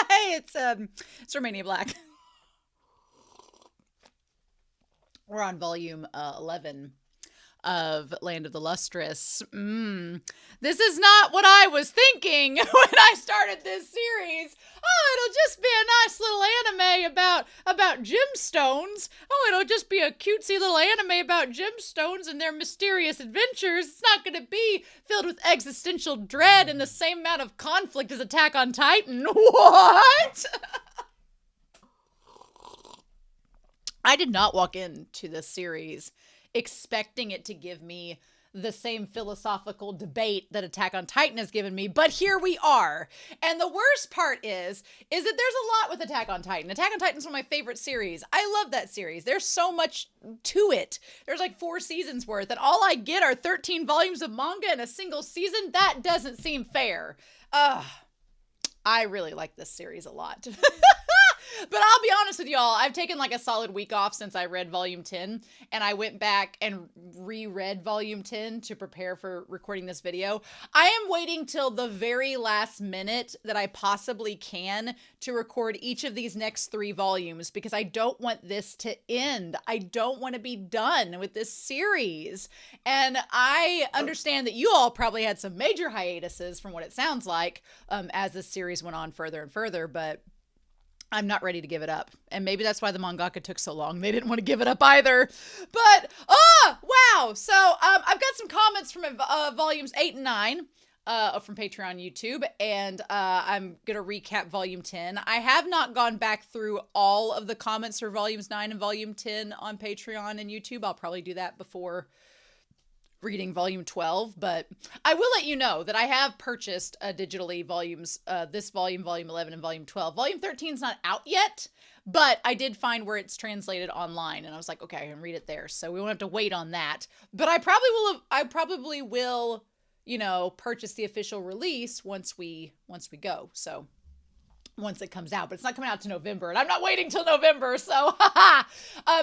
Hey, it's Romania Black. We're on volume 11 of Land of the Lustrous. This is not what I was thinking when I started this series. Oh, it'll just be a nice little anime about gemstones. Oh, it'll just be a cutesy little anime about gemstones and their mysterious adventures. It's not going to be filled with existential dread and the same amount of conflict as Attack on Titan. What? I did not walk into this series expecting it to give me the same philosophical debate that Attack on Titan has given me, but here we are. And the worst part is that there's a lot with Attack on Titan. Attack on Titan is one of my favorite series. I love that series. There's so much to it. There's like 4 seasons worth, and all I get are 13 volumes of manga in a single season. That doesn't seem fair. I really like this series a lot. But I'll be honest with y'all, I've taken like a solid week off since I read volume 10, and I went back and reread volume 10 to prepare for recording this video. I am waiting till the very last minute that I possibly can to record each of these next 3 volumes because I don't want this to end. I don't want to be done with this series. And I understand that you all probably had some major hiatuses from what it sounds like as this series went on further and further, but I'm not ready to give it up. And maybe that's why the mangaka took so long. They didn't want to give it up either. But, wow. So I've got some comments from volumes 8 and 9 from Patreon YouTube. And I'm going to recap volume 10. I have not gone back through all of the comments for volumes 9 and volume 10 on Patreon and YouTube. I'll probably do that before reading volume 12, but I will let you know that I have purchased digitally volumes, this volume, volume 11, and volume 12. Volume 13 is not out yet, but I did find where it's translated online, and I was like, okay, I can read it there, so we won't have to wait on that. But I probably will, you know, purchase the official release once we go. So once it comes out, but it's not coming out to November, and I'm not waiting till November, so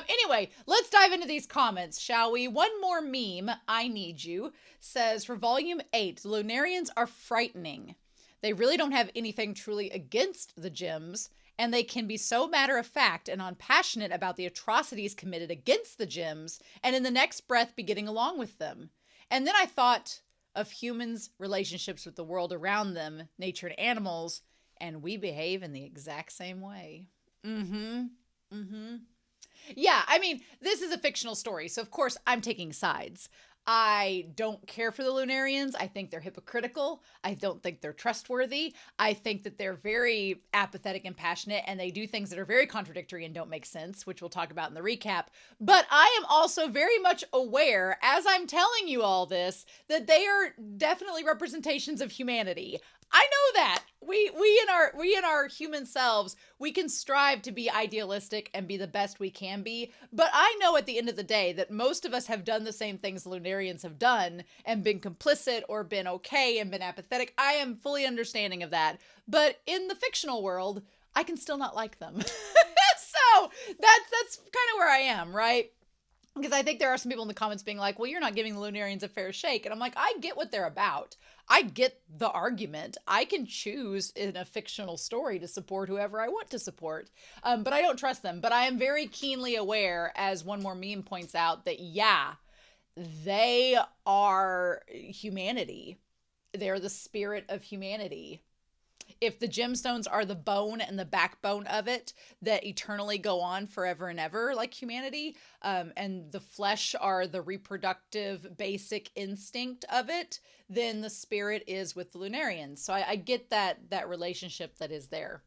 anyway, let's dive into these comments, shall we? One more meme, I need you, says, for volume 8, the Lunarians are frightening. They really don't have anything truly against the gems, and they can be so matter-of-fact and unpassionate about the atrocities committed against the gems, and in the next breath be getting along with them. And then I thought of humans' relationships with the world around them, nature and animals, and we behave in the exact same way. Yeah, I mean, this is a fictional story, so of course I'm taking sides. I don't care for the Lunarians. I think they're hypocritical. I don't think they're trustworthy. I think that they're very apathetic and passionate, and they do things that are very contradictory and don't make sense, which we'll talk about in the recap. But I am also very much aware, as I'm telling you all this, that they are definitely representations of humanity. I know that. We in our human selves, we can strive to be idealistic and be the best we can be. But I know at the end of the day that most of us have done the same things the Lunarians have done and been complicit or been okay and been apathetic. I am fully understanding of that. But in the fictional world, I can still not like them. So that's kind of where I am, right? Because I think there are some people in the comments being like, well, you're not giving the Lunarians a fair shake. And I'm like, I get what they're about. I get the argument. I can choose in a fictional story to support whoever I want to support. But I don't trust them. But I am very keenly aware, as one more meme points out, that yeah, they are humanity. They're the spirit of humanity. If the gemstones are the bone and the backbone of it that eternally go on forever and ever, like humanity, and the flesh are the reproductive basic instinct of it, then the spirit is with the Lunarians. So I get that relationship that is there.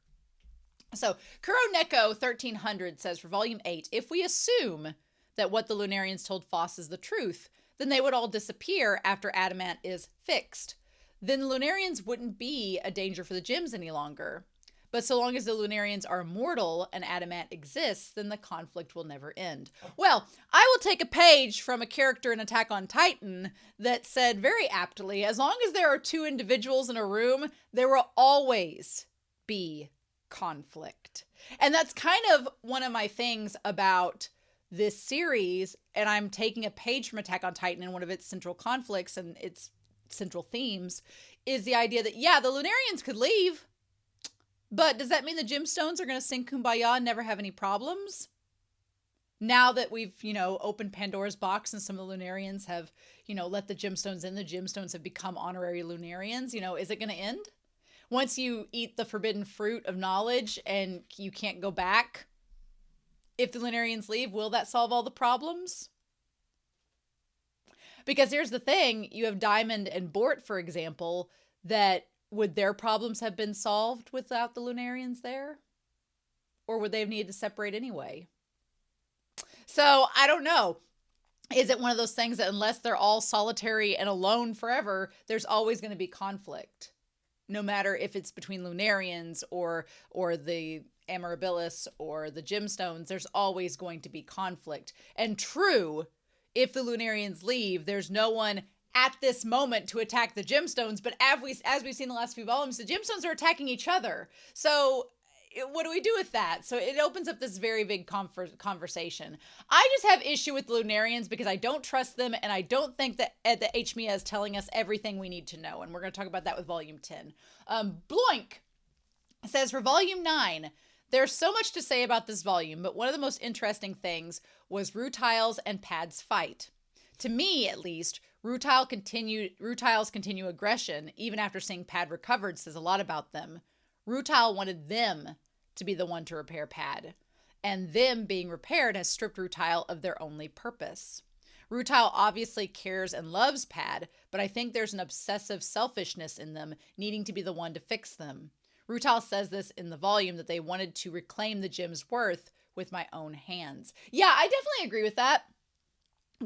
So Kuroneko 1300 says for volume 8, if we assume that what the Lunarians told Phos is the truth, then they would all disappear after adamant is fixed. Then the Lunarians wouldn't be a danger for the gems any longer. But so long as the Lunarians are immortal and adamant exists, then the conflict will never end. Well, I will take a page from a character in Attack on Titan that said very aptly, as long as there are 2 individuals in a room, there will always be conflict. And that's kind of one of my things about this series, and I'm taking a page from Attack on Titan in one of its central conflicts, and it's central themes, is the idea that, yeah, the Lunarians could leave, but does that mean the gemstones are going to sing kumbaya and never have any problems? Now that we've, opened Pandora's box and some of the Lunarians have, let the gemstones in, the gemstones have become honorary Lunarians, is it going to end? Once you eat the forbidden fruit of knowledge and you can't go back, if the Lunarians leave, will that solve all the problems? Because here's the thing, you have Diamond and Bort, for example, that would their problems have been solved without the Lunarians there? Or would they have needed to separate anyway? So I don't know. Is it one of those things that unless they're all solitary and alone forever, there's always going to be conflict? No matter if it's between Lunarians or the Amarabilis or the gemstones, there's always going to be conflict. And true, if the Lunarians leave, there's no one at this moment to attack the gemstones, but as we've seen in the last few volumes, the gemstones are attacking each other. So what do we do with that? So it opens up this very big conversation. I just have issue with the Lunarians because I don't trust them, and I don't think that the Aechmea is telling us everything we need to know, and we're going to talk about that with Volume 10. Bloink says, for Volume 9, there's so much to say about this volume, but one of the most interesting things was Rutile's and Pad's fight. To me, at least, Rutile's continue aggression, even after seeing Pad recovered, says a lot about them. Rutile wanted them to be the one to repair Pad, and them being repaired has stripped Rutile of their only purpose. Rutile obviously cares and loves Pad, but I think there's an obsessive selfishness in them needing to be the one to fix them. Rutile says this in the volume that they wanted to reclaim the gem's worth with my own hands. Yeah, I definitely agree with that.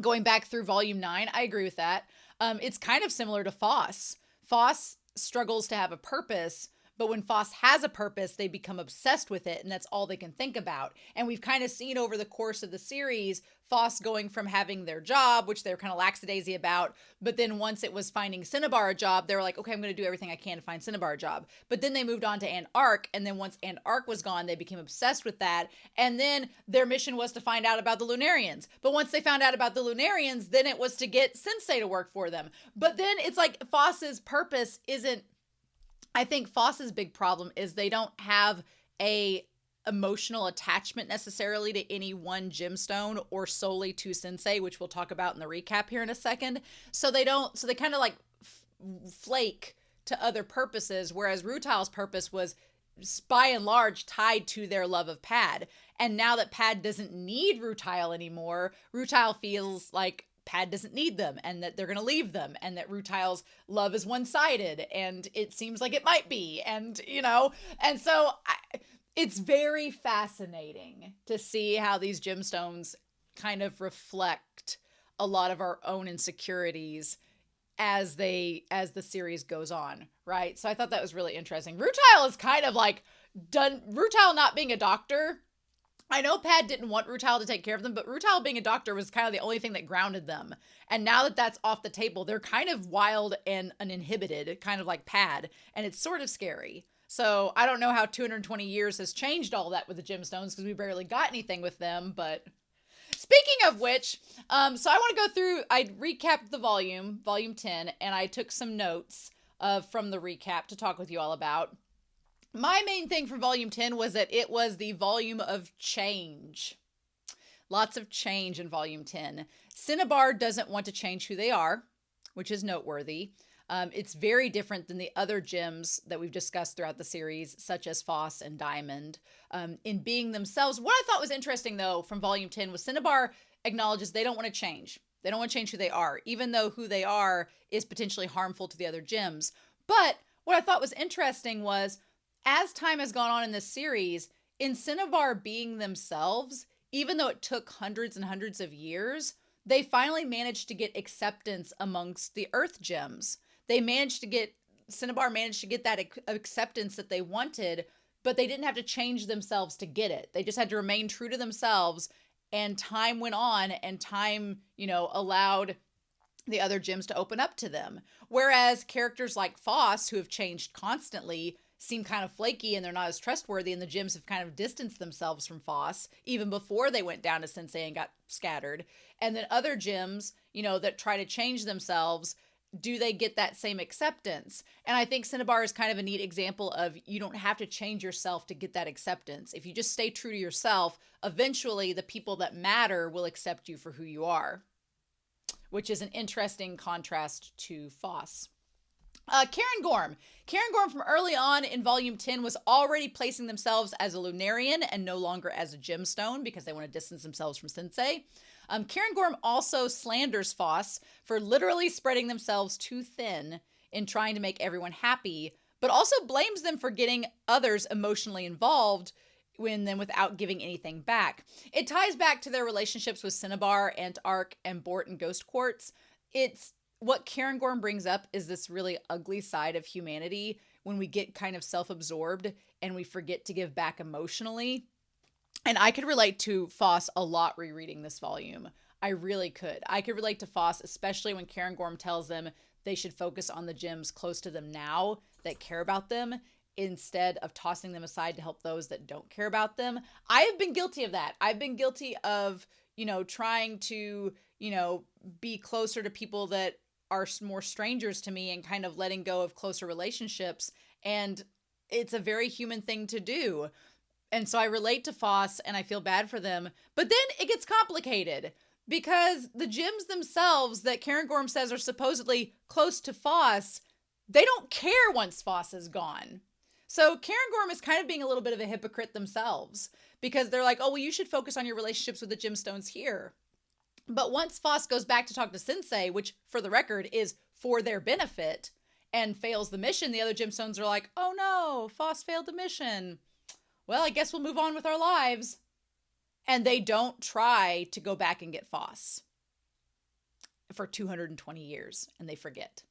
Going back through Volume 9, I agree with that. It's kind of similar to Phos. Phos struggles to have a purpose, but when Phos has a purpose, they become obsessed with it, and that's all they can think about. And we've kind of seen over the course of the series, Phos going from having their job, which they were kind of lackadaisy about, but then once it was finding Cinnabar a job, they were like, okay, I'm going to do everything I can to find Cinnabar a job. But then they moved on to Antark, and then once Antark was gone, they became obsessed with that, and then their mission was to find out about the Lunarians. But once they found out about the Lunarians, then it was to get Sensei to work for them. But then it's like Phos's purpose isn't, I think Phos's big problem is they don't have a emotional attachment necessarily to any one gemstone or solely to Sensei, which we'll talk about in the recap here in a second. So they kind of like flake to other purposes, whereas Rutile's purpose was by and large tied to their love of Pad. And now that Pad doesn't need Rutile anymore, Rutile feels like Pad doesn't need them and that they're going to leave them and that Rutile's love is one-sided and it seems like it might be. And, and so it's very fascinating to see how these gemstones kind of reflect a lot of our own insecurities as the series goes on, right? So I thought that was really interesting. Rutile is kind of like Rutile not being a doctor. I know Pad didn't want Rutile to take care of them, but Rutile being a doctor was kind of the only thing that grounded them. And now that that's off the table, they're kind of wild and uninhibited, kind of like Pad, and it's sort of scary. So I don't know how 220 years has changed all that with the gemstones because we barely got anything with them, but speaking of which, so I want to go through, I recapped the volume 10, and I took some notes from the recap to talk with you all about. My main thing from Volume 10 was that it was the volume of change. Lots of change in Volume 10. Cinnabar doesn't want to change who they are, which is noteworthy. It's very different than the other gems that we've discussed throughout the series, such as Phos and Diamond, in being themselves. What I thought was interesting, though, from Volume 10 was Cinnabar acknowledges they don't want to change. They don't want to change who they are, even though who they are is potentially harmful to the other gems. But what I thought was interesting was, as time has gone on in this series, in Cinnabar being themselves, even though it took hundreds and hundreds of years, they finally managed to get acceptance amongst the Earth gems. Cinnabar managed to get that acceptance that they wanted, but they didn't have to change themselves to get it. They just had to remain true to themselves, and time went on, and time, allowed the other gems to open up to them. Whereas characters like Phos, who have changed constantly, seem kind of flaky and they're not as trustworthy, and the gems have kind of distanced themselves from Phos even before they went down to Sensei and got scattered. And then other gems, that try to change themselves do they get that same acceptance? And I think Cinnabar is kind of a neat example of you don't have to change yourself to get that acceptance. If you just stay true to yourself, eventually the people that matter will accept you for who you are, which is an interesting contrast to Phos. Cairngorm. Cairngorm from early on in Volume 10 was already placing themselves as a Lunarian and no longer as a gemstone because they want to distance themselves from Sensei. Cairngorm also slanders Phos for literally spreading themselves too thin in trying to make everyone happy, but also blames them for getting others emotionally involved without giving anything back. It ties back to their relationships with Cinnabar, Antark, and Bort and Ghost Quartz. It's what Cairngorm brings up is this really ugly side of humanity when we get kind of self-absorbed and we forget to give back emotionally. And I could relate to Phos a lot rereading this volume. I really could. I could relate to Phos, especially when Cairngorm tells them they should focus on the gems close to them now that care about them instead of tossing them aside to help those that don't care about them. I have been guilty of that. I've been guilty of, trying to, be closer to people that are more strangers to me and kind of letting go of closer relationships. And it's a very human thing to do. And so I relate to Phos and I feel bad for them. But then it gets complicated because the gems themselves that Cairngorm says are supposedly close to Phos, they don't care once Phos is gone. So Cairngorm is kind of being a little bit of a hypocrite themselves because they're like, oh, well, you should focus on your relationships with the gemstones here. But once Phos goes back to talk to Sensei, which for the record is for their benefit, and fails the mission, the other gemstones are like, oh no, Phos failed the mission. Well, I guess we'll move on with our lives. And they don't try to go back and get Phos for 220 years, and they forget.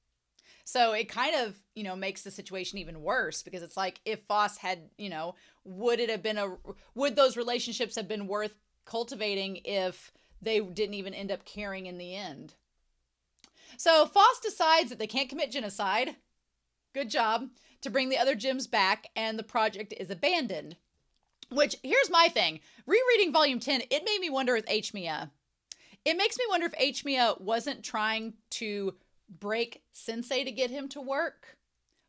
So it kind of, makes the situation even worse because it's like if Phos had, would those relationships have been worth cultivating if they didn't even end up caring in the end? So Phos decides that they can't commit genocide. Good job. To bring the other gems back, and the project is abandoned. Which, here's my thing. Rereading Volume 10, it made me wonder with Aechmea. It makes me wonder if Aechmea wasn't trying to break Sensei to get him to work,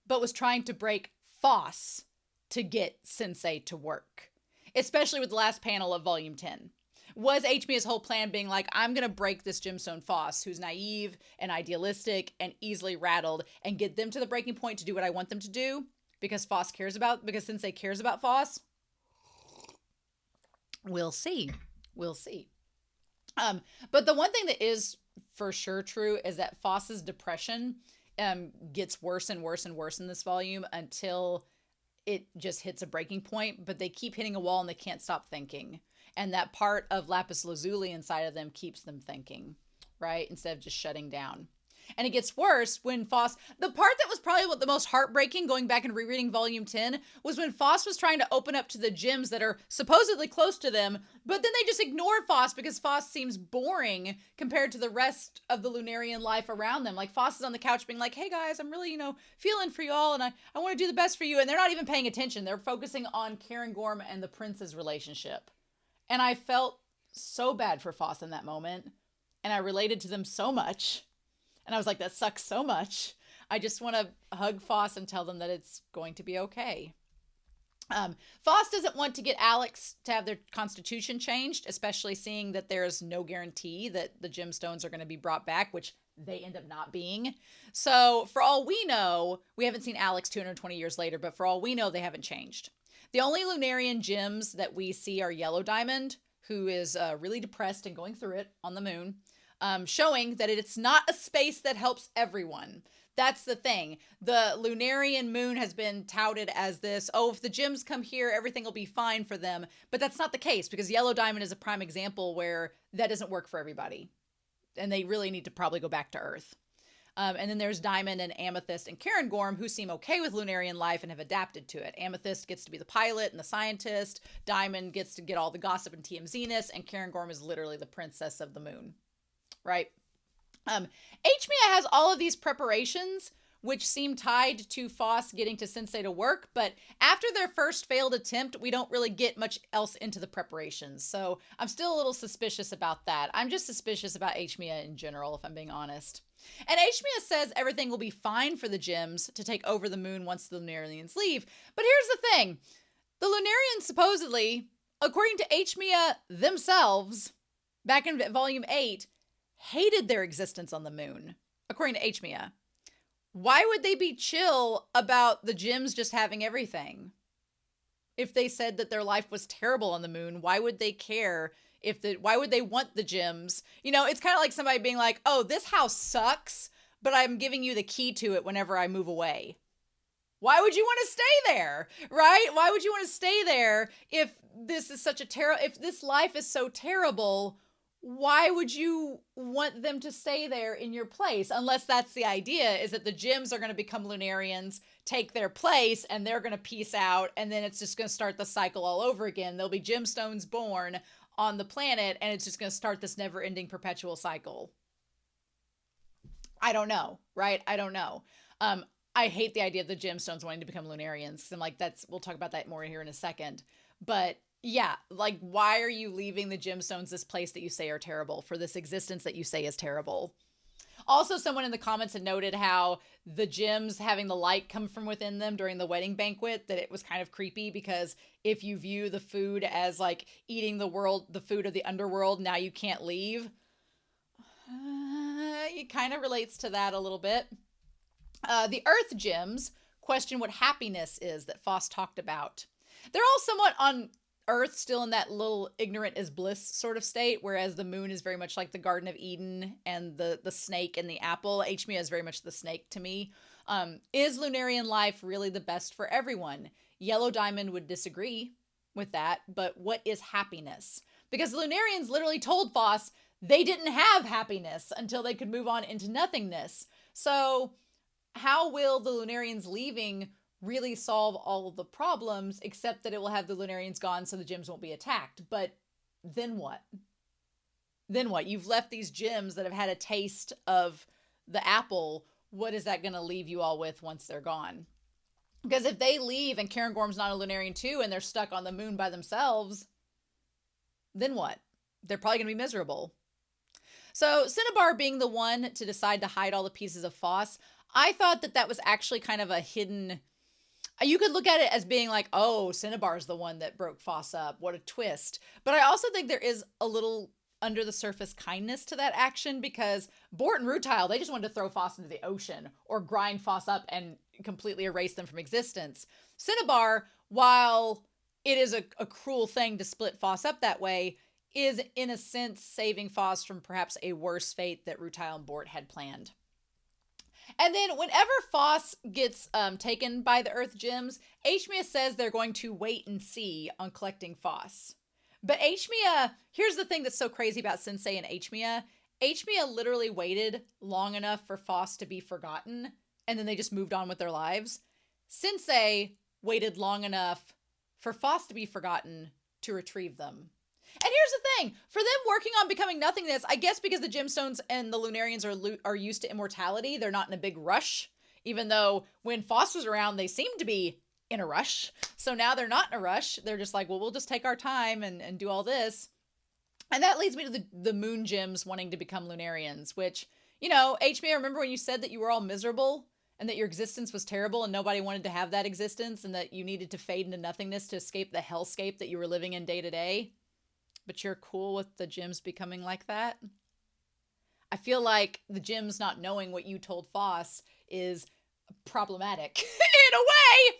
but was trying to break Phos to get Sensei to work. Especially with the last panel of Volume 10. Was Aechmea's whole plan being like, I'm going to break this gemstone Phos, who's naive and idealistic and easily rattled, and get them to the breaking point to do what I want them to do because Sensei cares about Phos? We'll see. We'll see. But the one thing that is for sure true is that Phos's depression gets worse and worse and worse in this volume until it just hits a breaking point, but they keep hitting a wall and they can't stop thinking. And that part of lapis lazuli inside of them keeps them thinking, right? Instead of just shutting down. And it gets worse when Phos, the part that was probably the most heartbreaking going back and rereading Volume 10 was when Phos was trying to open up to the gems that are supposedly close to them, but then they just ignore Phos because Phos seems boring compared to the rest of the Lunarian life around them. Like Phos is on the couch being like, hey guys, I'm really, feeling for y'all and I want to do the best for you. And they're not even paying attention. They're focusing on Cairngorm and the prince's relationship. And I felt so bad for Phos in that moment. And I related to them so much. And I was like, that sucks so much. I just want to hug Phos and tell them that it's going to be okay. Phos doesn't want to get Alex to have their constitution changed, especially seeing that there's no guarantee that the gemstones are going to be brought back, which they end up not being. So for all we know, we haven't seen Alex 220 years later, but for all we know, they haven't changed. The only Lunarian gems that we see are Yellow Diamond, who is really depressed and going through it on the moon, showing that it's not a space that helps everyone. That's the thing. The Lunarian moon has been touted as this, oh, if the gems come here, everything will be fine for them. But that's not the case because Yellow Diamond is a prime example where that doesn't work for everybody. And they really need to probably go back to Earth. And then there's Diamond and Amethyst and Cairngorm, who seem okay with Lunarian life and have adapted to it. Amethyst gets to be the pilot and the scientist. Diamond gets to get all the gossip and TMZ-ness. And Cairngorm is literally the princess of the moon. Right? Aechmea has all of these preparations, which seem tied to Phos getting to Sensei to work. But after their first failed attempt, we don't really get much else into the preparations. So I'm still a little suspicious about that. I'm just suspicious about Aechmea in general, if I'm being honest. And Aechmea says everything will be fine for the Gems to take over the moon once the Lunarians leave. But here's the thing. The Lunarians supposedly, according to Aechmea themselves, back in Volume 8, hated their existence on the moon, according to Aechmea. Why would they be chill about the Gems just having everything? If they said that their life was terrible on the moon, why would they care? Why would they want the Gems? It's kind of like somebody being like, oh, this house sucks, but I'm giving you the key to it whenever I move away. Why would you want to stay there, right? Why would you want to stay there if this is if this life is so terrible? Why would you want them to stay there in your place? Unless that's the idea, is that the Gems are going to become Lunarians, take their place, and they're going to peace out, and then it's just going to start the cycle all over again. There'll be gemstones born on the planet, and it's just going to start this never-ending perpetual cycle. I don't know, right? I don't know. I hate the idea of the gemstones wanting to become Lunarians, because I'm like, we'll talk about that more here in a second. But yeah, like, why are you leaving the gemstones, this place that you say are terrible, for this existence that you say is terrible? Also, someone in the comments had noted how the Gems having the light come from within them during the wedding banquet, that it was kind of creepy, because if you view the food as like eating the food of the underworld, now you can't leave. It kind of relates to that a little bit. The Earth Gems question what happiness is that Phos talked about. They're all somewhat on Earth, still in that little ignorant is bliss sort of state, whereas the moon is very much like the Garden of Eden and the snake and the apple. Aechmea is very much the snake to me. Is Lunarian life really the best for everyone? Yellow Diamond would disagree with that, but what is happiness? Because the Lunarians literally told Phos they didn't have happiness until they could move on into nothingness. So how will the Lunarians leaving really solve all of the problems, except that it will have the Lunarians gone so the Gems won't be attacked? But then what? Then what? You've left these Gems that have had a taste of the apple. What is that going to leave you all with once they're gone? Because if they leave and Cairngorm's not a Lunarian too, and they're stuck on the moon by themselves, then what? They're probably going to be miserable. So Cinnabar being the one to decide to hide all the pieces of Phos, I thought that was actually kind of a hidden... You could look at it as being like, oh, Cinnabar's the one that broke Phos up. What a twist. But I also think there is a little under the surface kindness to that action, because Bort and Rutile, they just wanted to throw Phos into the ocean or grind Phos up and completely erase them from existence. Cinnabar, while it is a cruel thing to split Phos up that way, is in a sense saving Phos from perhaps a worse fate that Rutile and Bort had planned. And then whenever Phos gets taken by the Earth Gems, Aechmea says they're going to wait and see on collecting Phos. But Aechmea, here's the thing that's so crazy about Sensei and Aechmea. Aechmea literally waited long enough for Phos to be forgotten, and then they just moved on with their lives. Sensei waited long enough for Phos to be forgotten to retrieve them. And here's the thing, for them working on becoming nothingness, I guess because the gemstones and the Lunarians are used to immortality, they're not in a big rush, even though when Phos was around, they seemed to be in a rush. So now they're not in a rush. They're just like, well, we'll just take our time and do all this. And that leads me to the Moon Gems wanting to become Lunarians, which, Aechmea, remember when you said that you were all miserable and that your existence was terrible and nobody wanted to have that existence and that you needed to fade into nothingness to escape the hellscape that you were living in day to day? But you're cool with the Gems becoming like that? I feel like the Gems not knowing what you told Phos is problematic in a way.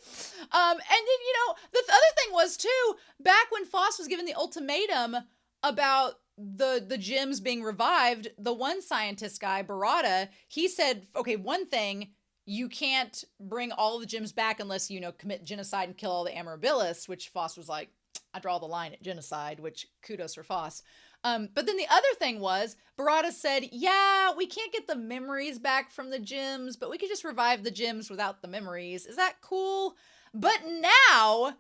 And then, the other thing was too, back when Phos was given the ultimatum about the Gems being revived, the one scientist guy, Barada, he said, okay, one thing, you can't bring all the Gems back unless, commit genocide and kill all the Amorabilis, which Phos was like, I draw the line at genocide, which kudos for Phos. But then the other thing was, Barada said, yeah, we can't get the memories back from the Gems, but we could just revive the Gems without the memories. Is that cool? But now,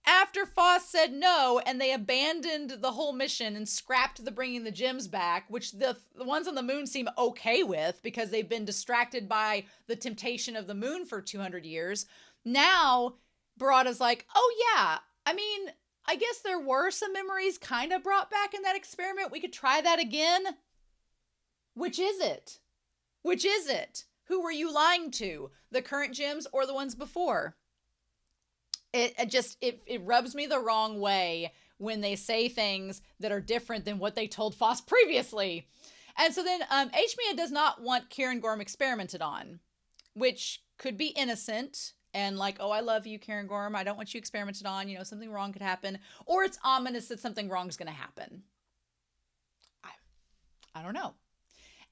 after Phos said no, and they abandoned the whole mission and scrapped the bringing the Gems back, which the ones on the moon seem okay with because they've been distracted by the temptation of the moon for 200 years. Now, Barada's like, oh yeah, I guess there were some memories kind of brought back in that experiment. We could try that again. Which is it? Which is it? Who were you lying to? The current gyms or the ones before? It rubs me the wrong way when they say things that are different than what they told Phos previously. And so then Aechmea does not want Kieran Gorm experimented on, which could be innocent and like, oh, I love you, Kieran Gorm. I don't want you experimented on. You know, something wrong could happen. Or it's ominous that something wrong is going to happen. I don't know.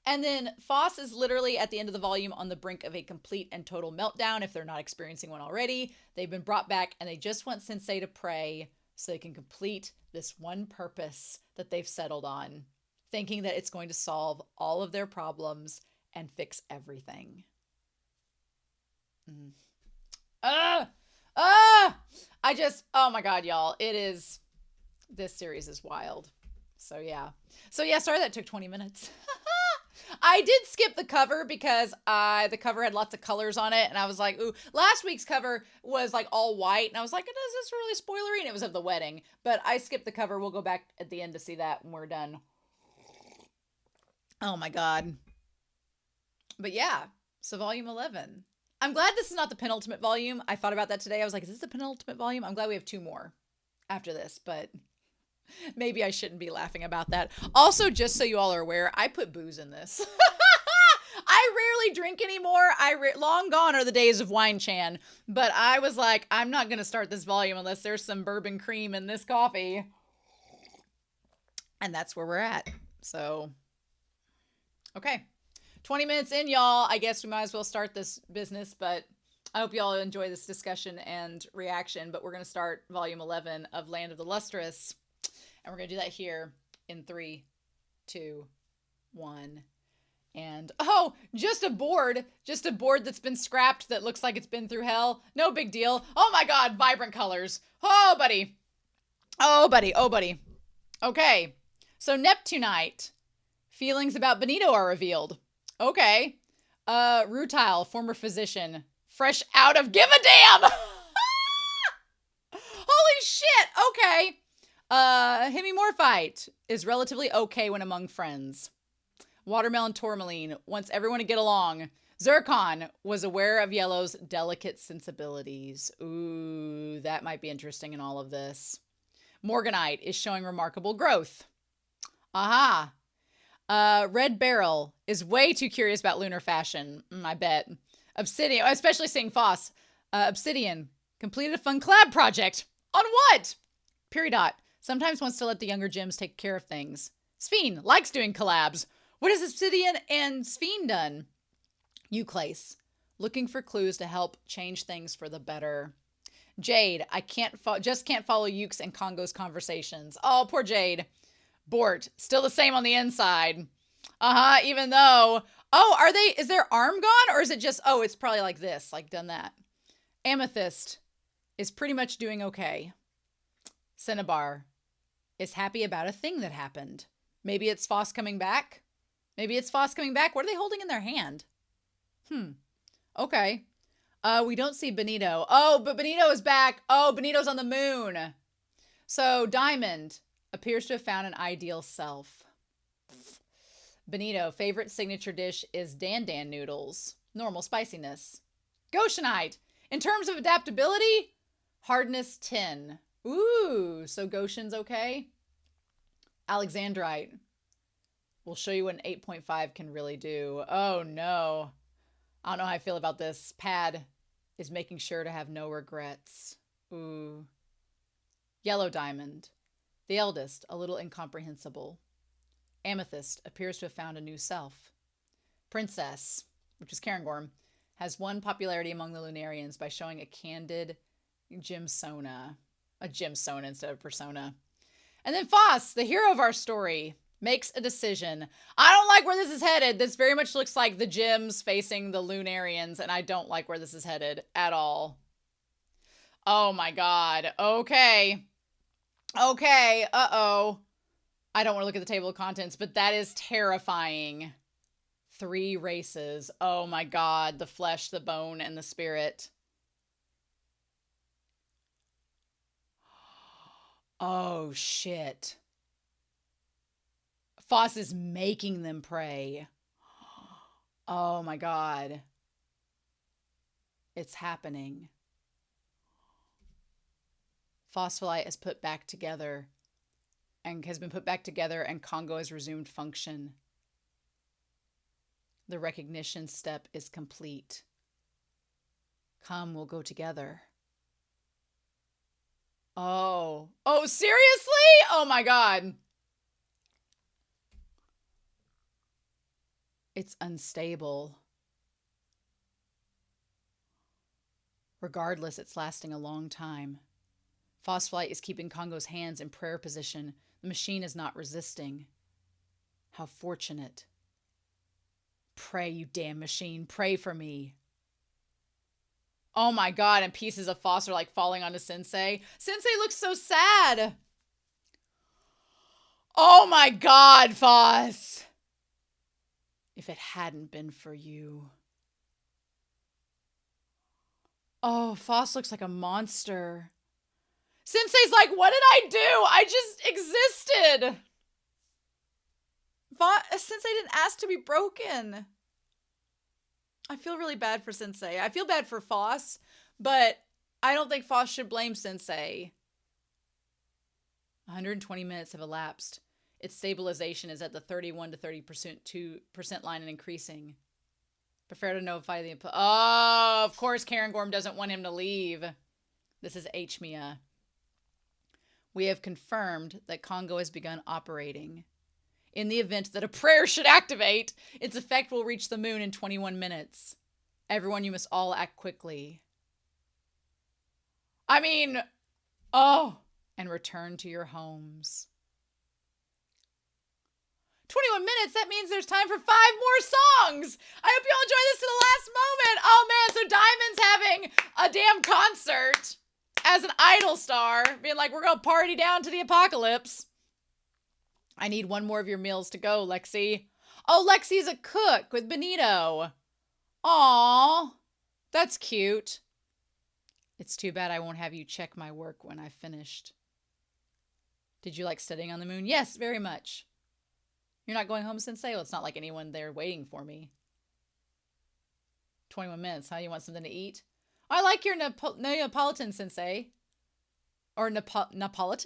And then Phos is literally at the end of the volume on the brink of a complete and total meltdown if they're not experiencing one already. They've been brought back and they just want Sensei to pray so they can complete this one purpose that they've settled on, thinking that it's going to solve all of their problems and fix everything. Oh my God, y'all. This series is wild. So yeah, sorry that took 20 minutes. I did skip the cover because the cover had lots of colors on it, and I was like, ooh, last week's cover was like all white, and I was like, is this really spoilery? And it was of the wedding, but I skipped the cover. We'll go back at the end to see that when we're done. Oh my God. But yeah, so volume 11. I'm glad this is not the penultimate volume. I thought about that today. I was like, is this the penultimate volume? I'm glad we have 2 more after this, but maybe I shouldn't be laughing about that. Also, just so you all are aware, I put booze in this. I rarely drink anymore. Long gone are the days of wine chan. But I was like, I'm not going to start this volume unless there's some bourbon cream in this coffee. And that's where we're at. So, okay. 20 minutes in, y'all. I guess we might as well start this business. But I hope y'all enjoy this discussion and reaction. But we're going to start volume 11 of Land of the Lustrous. And we're going to do that here in 3, 2, 1. And, oh, just a board that's been scrapped that looks like it's been through hell. No big deal. Oh my God, vibrant colors. Oh, buddy. Oh, buddy. Oh, buddy. Okay. So Neptunite. Feelings about Benito are revealed. Okay. Rutile, former physician. Fresh out of give a damn. Holy shit. Okay. Hemimorphite is relatively okay when among friends. Watermelon Tourmaline wants everyone to get along. Zircon was aware of Yellow's delicate sensibilities. Ooh, that might be interesting in all of this. Morganite is showing remarkable growth. Aha. Red Barrel is way too curious about lunar fashion. I bet. Obsidian, especially seeing Phos. Obsidian completed a fun collab project. On what? Peridot sometimes wants to let the younger gems take care of things. Sphene likes doing collabs. What has Obsidian and Sphene done? Euclase, looking for clues to help change things for the better. Jade, I just can't follow Ukes and Congo's conversations. Oh, poor Jade. Bort, still the same on the inside. Even though, is their arm gone? Or is it just, it's probably like this, like done that. Amethyst is pretty much doing okay. Cinnabar is happy about a thing that happened. Maybe it's Phos coming back. What are they holding in their hand? Okay. We don't see Benito. Oh, but Benito is back. Oh, Benito's on the moon. So Diamond appears to have found an ideal self. Benito, favorite signature dish is Dan Dan noodles. Normal spiciness. Goshenite, in terms of adaptability, hardness 10. Ooh, so Goshen's okay. Alexandrite. We'll show you what an 8.5 can really do. Oh no. I don't know how I feel about this. Pad is making sure to have no regrets. Ooh. Yellow Diamond. The eldest, a little incomprehensible. Amethyst appears to have found a new self. Princess, which is Cairngorm, has won popularity among the Lunarians by showing a candid Gymsona. A Gymsona instead of persona. And then Phos, the hero of our story, makes a decision. I don't like where this is headed. This very much looks like the gyms facing the Lunarians, and I don't like where this is headed at all. Oh my God. Okay. Uh-oh. I don't want to look at the table of contents, but that is terrifying. 3 races. Oh my God. The flesh, the bone, and the spirit. Oh shit. Phos is making them pray. Oh my God. It's happening. Phospholite is put back together and has been put back together, and Congo has resumed function. The recognition step is complete. Come, we'll go together. Oh. Oh, seriously? Oh my God. It's unstable. Regardless, it's lasting a long time. Phospholite is keeping Congo's hands in prayer position. The machine is not resisting. How fortunate. Pray, you damn machine. Pray for me. Oh my God, and pieces of Phos are like falling onto Sensei. Sensei looks so sad. Oh my God, Phos. If it hadn't been for you. Oh, Phos looks like a monster. Sensei's like, what did I do? I just existed. Sensei didn't ask to be broken. I feel really bad for Sensei. I feel bad for Phos, but I don't think Phos should blame Sensei. 120 minutes have elapsed. Its stabilization is at the 31 to 30% line and increasing. Prefer to notify the... Oh, of course Cairngorm doesn't want him to leave. This is Aechmea. We have confirmed that Congo has begun operating. In the event that a prayer should activate, its effect will reach the moon in 21 minutes. Everyone, you must all act quickly. I mean, oh, and return to your homes. 21 minutes, that means there's time for 5 more songs. I hope you all enjoy this to the last moment. Oh man, so Diamond's having a damn concert as an idol star, being like, we're gonna party down to the apocalypse. I need one more of your meals to go, Lexi. Oh, Lexi's a cook with Benito. Aww, that's cute. It's too bad I won't have you check my work when I've finished. Did you like studying on the moon? Yes, very much. You're not going home, Sensei? Well, it's not like anyone there waiting for me. 21 minutes, huh? You want something to eat? I like your Neapolitan, Sensei. Or Napolitan?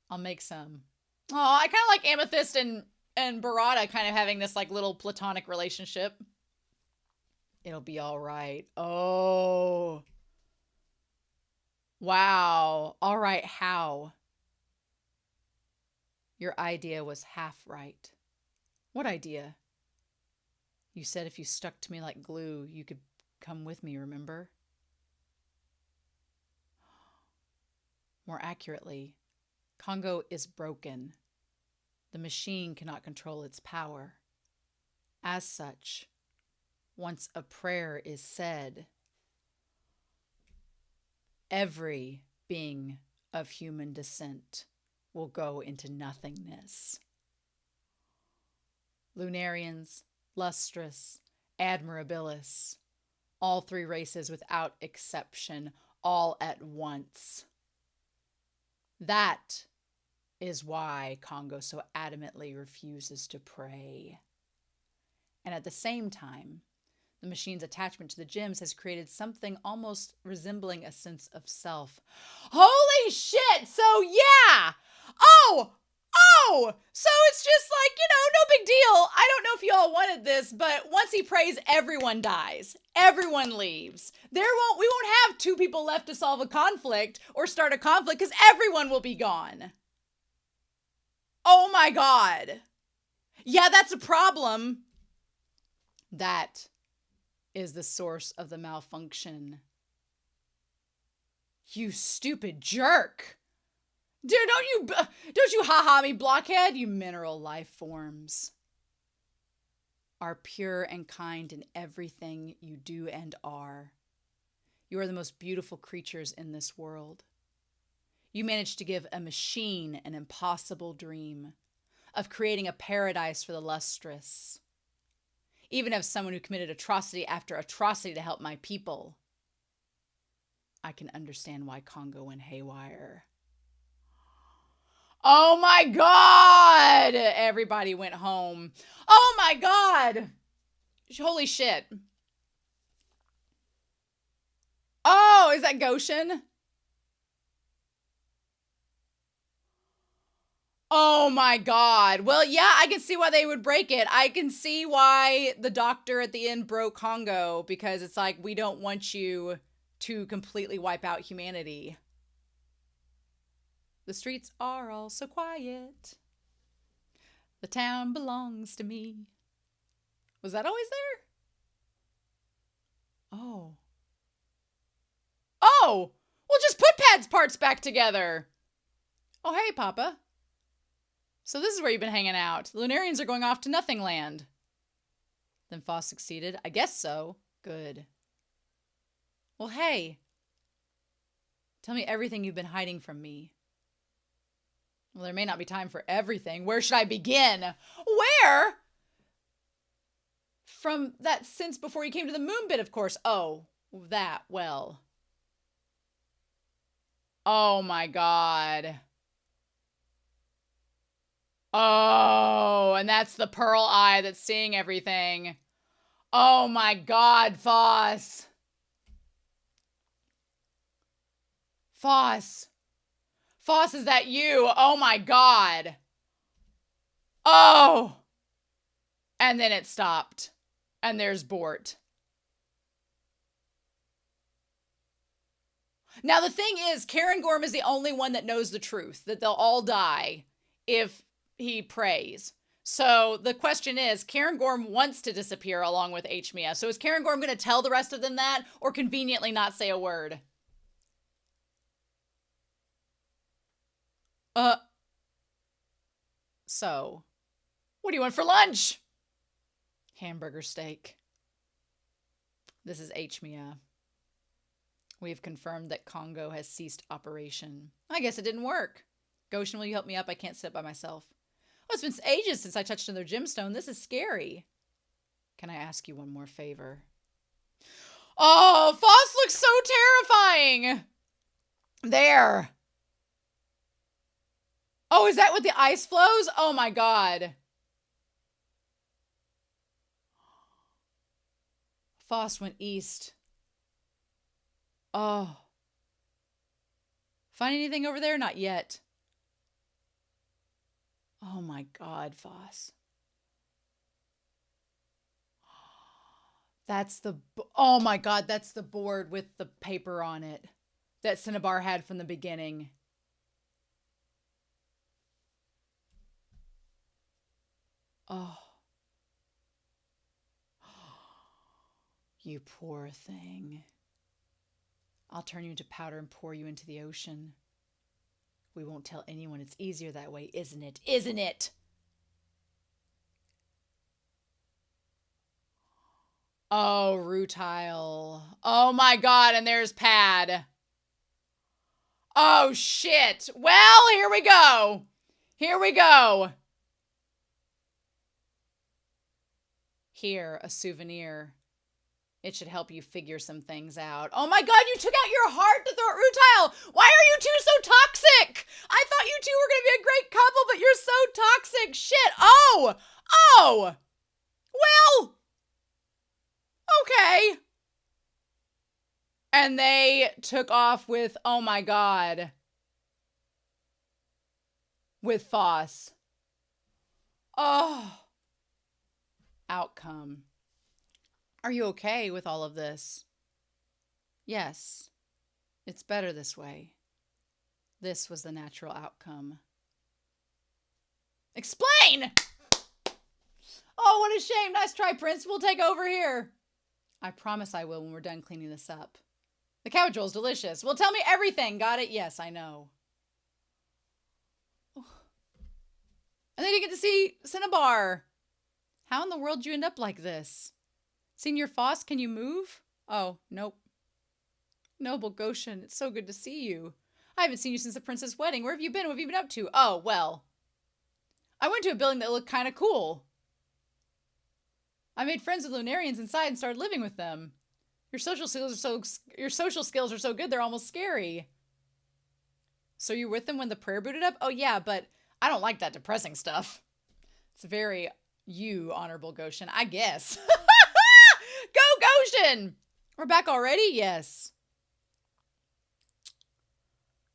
I'll make some. Oh, I kind of like Amethyst and Barada kind of having this like little platonic relationship. It'll be all right. Oh. Wow. All right, how? Your idea was half right. What idea? You said if you stuck to me like glue, you could come with me, remember? More accurately, Congo is broken. The machine cannot control its power. As such, once a prayer is said, every being of human descent will go into nothingness. Lunarians, Lustrous, Admirabilis, all 3 races without exception, all at once. That is why Congo so adamantly refuses to pray. And at the same time, the machine's attachment to the gems has created something almost resembling a sense of self. Holy shit! So yeah! So it's just like, no big deal. I don't know if you all wanted this, but once he prays, everyone dies. Everyone leaves. We won't have 2 people left to solve a conflict or start a conflict because everyone will be gone. Oh my God. Yeah, that's a problem. That is the source of the malfunction. You stupid jerk. Dude, don't you ha-ha me, blockhead, you mineral life forms. Are pure and kind in everything you do and are. You are the most beautiful creatures in this world. You managed to give a machine an impossible dream of creating a paradise for the lustrous. Even as someone who committed atrocity after atrocity to help my people, I can understand why Congo went haywire. Oh my God! Everybody went home. Oh my God! Holy shit. Oh, is that Goshen? Oh my god. Well, yeah, I can see why they would break it. I can see why the doctor at the end broke Congo, because it's like, we don't want you to completely wipe out humanity. The streets are all so quiet. The town belongs to me. Was that always there? Oh. Oh! Well, just put Pad's parts back together. Oh, hey, Papa. So this is where you've been hanging out. The Lunarians are going off to Nothing Land. Then Phos succeeded. I guess so. Good. Well, hey. Tell me everything you've been hiding from me. Well, there may not be time for everything. Where should I begin? Where? From that since before you came to the moon bit, of course. Oh, that. Well. Oh, my God. Oh, and that's the pearl eye that's seeing everything. Oh, my God, Phos. Phos. Phos, is that you? Oh, my God. Oh. And then it stopped. And there's Bort. Now, the thing is, Karen Gorm is the only one that knows the truth, that they'll all die if he prays. So the question is, Karen Gorm wants to disappear along with Aechmea. So is Karen Gorm going to tell the rest of them that, or conveniently not say a word? So, what do you want for lunch? Hamburger steak. This is Aechmea. We have confirmed that Congo has ceased operation. I guess it didn't work. Goshen, will you help me up? I can't sit by myself. Oh, it's been ages since I touched another gemstone. This is scary. Can I ask you one more favor? Oh, Phos looks so terrifying. There. Oh, is that with the ice flows? Oh my God. Phos went east. Oh. Find anything over there? Not yet. Oh my God, Phos. That's the, oh my God, that's the board with the paper on it that Cinnabar had from the beginning. Oh. You poor thing. I'll turn you into powder and pour you into the ocean. We won't tell anyone. It's easier that way, isn't it? Isn't it? Oh, Rutile. Oh my God, and there's Pad. Oh shit. Well, here we go. Here we go. Here, a souvenir. It should help you figure some things out. Oh my God, you took out your heart to throw at Rutile. Why are you two so toxic? I thought you two were going to be a great couple, but you're so toxic. Shit. Oh. Oh. Well. Okay. And they took off with, oh my God, with Phos. Oh. Outcome. Are you okay with all of this? Yes. It's better this way. This was the natural outcome. Explain! Oh, what a shame. Nice try, Prince. We'll take over here. I promise I will when we're done cleaning this up. The cabbage roll's delicious. Well, tell me everything. Got it? Yes, I know. Oh. And then you get to see Cinnabar. How in the world did you end up like this? Senior Phos, can you move? Oh, nope. Noble Goshen, it's so good to see you. I haven't seen you since the princess' wedding. Where have you been? What have you been up to? Oh, well. I went to a building that looked kind of cool. I made friends with Lunarians inside and started living with them. Your social skills are so good, they're almost scary. So you were with them when the prayer booted up? Oh, yeah, but I don't like that depressing stuff. It's very you, Honorable Goshen, I guess. Go, Goshen! We're back already? Yes.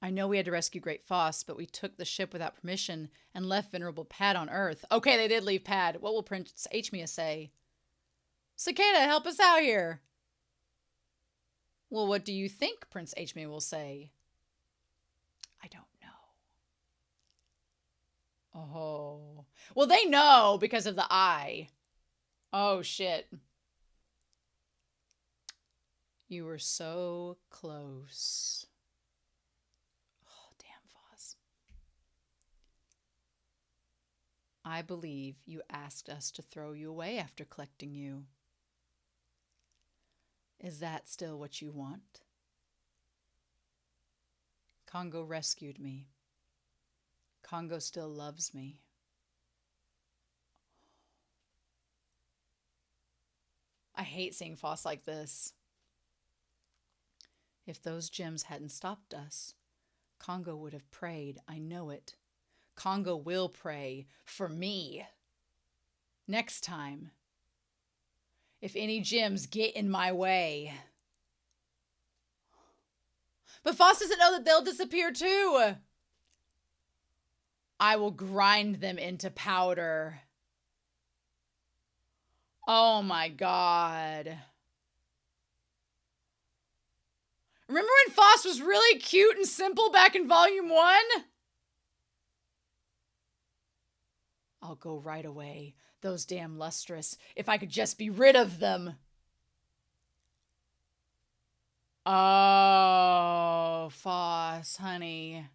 I know we had to rescue Great Phos, but we took the ship without permission and left Venerable Pad on Earth. Okay, they did leave Pad. What will Prince Aechmea say? Cicada, help us out here. Well, what do you think Prince Aechmea will say? I don't know. Oh. Well, they know because of the eye. Oh, shit. You were so close. Oh, damn, Phos. I believe you asked us to throw you away after collecting you. Is that still what you want? Congo rescued me. Congo still loves me. I hate seeing Phos like this. If those gems hadn't stopped us, Congo would have prayed. I know it. Congo will pray for me. Next time. If any gems get in my way. But Phos doesn't know that they'll disappear too. I will grind them into powder. Oh my God. Remember when Phos was really cute and simple back in Volume 1? I'll go right away. Those damn Lustrous. If I could just be rid of them. Oh, Phos, honey.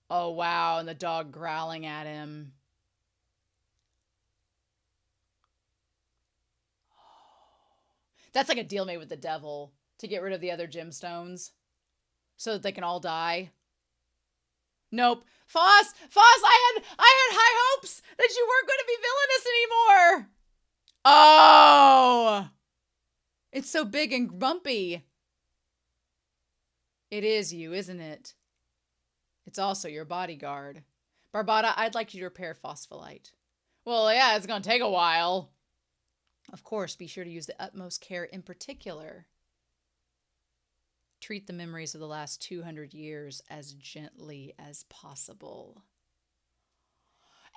Oh, wow. And the dog growling at him. That's like a deal made with the devil to get rid of the other gemstones so that they can all die. Nope. Phos, I had high hopes that you weren't going to be villainous anymore. Oh, it's so big and bumpy. It is you, isn't it? It's also your bodyguard. Barbada, I'd like you to repair phospholite. Well, yeah, it's going to take a while. Of course, be sure to use the utmost care in particular. Treat the memories of the last 200 years as gently as possible.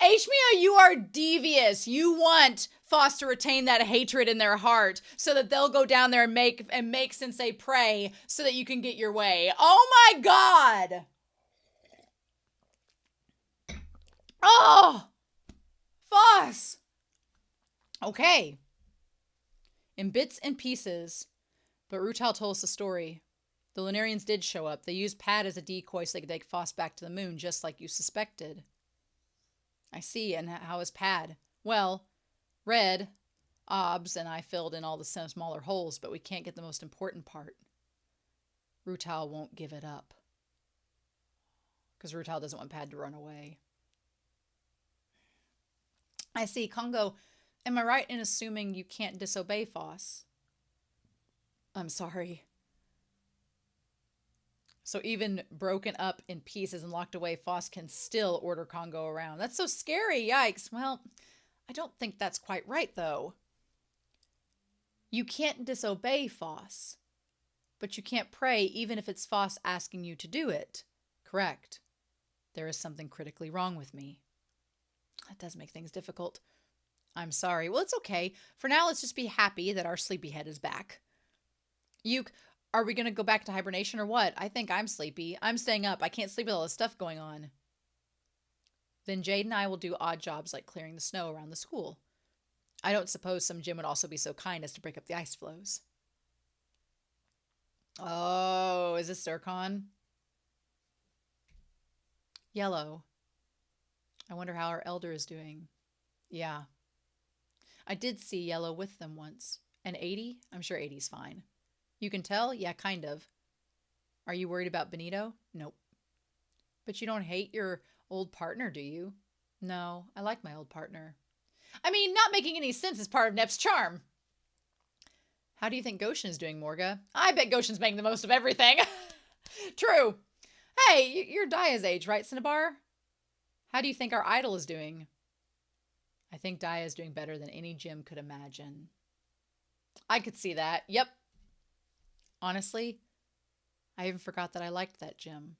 Aechmea, you are devious. You want Phos to retain that hatred in their heart so that they'll go down there and make Sensei pray so that you can get your way. Oh my God! Oh! Phos! Okay. In bits and pieces, but Rutal told us the story. The Lunarians did show up. They used Pad as a decoy so they could take Phos back to the moon, just like you suspected. I see, and how is Pad? Well, Red, Obs, and I filled in all the smaller holes, but we can't get the most important part. Rutal won't give it up. Because Rutal doesn't want Pad to run away. I see. Congo, am I right in assuming you can't disobey Phos? I'm sorry. So even broken up in pieces and locked away, Phos can still order Congo around. That's so scary. Yikes. Well, I don't think that's quite right, though. You can't disobey Phos, but you can't pray even if it's Phos asking you to do it. Correct. There is something critically wrong with me. That does make things difficult. I'm sorry. Well, it's okay. For now, let's just be happy that our sleepyhead is back. Are we going to go back to hibernation or what? I think I'm sleepy. I'm staying up. I can't sleep with all this stuff going on. Then Jade and I will do odd jobs like clearing the snow around the school. I don't suppose some gym would also be so kind as to break up the ice floes. Oh, is this Zircon? Yellow. I wonder how our elder is doing. Yeah. I did see Yellow with them once. And 80? I'm sure 80's fine. You can tell? Yeah, kind of. Are you worried about Benito? Nope. But you don't hate your old partner, do you? No, I like my old partner. I mean, not making any sense is part of Nep's charm. How do you think Goshen is doing, Morga? I bet Goshen's making the most of everything. True. Hey, you're Daya's age, right, Cinnabar? How do you think our idol is doing? I think Dia is doing better than any gym could imagine. I could see that. Yep. Honestly, I even forgot that I liked that gym.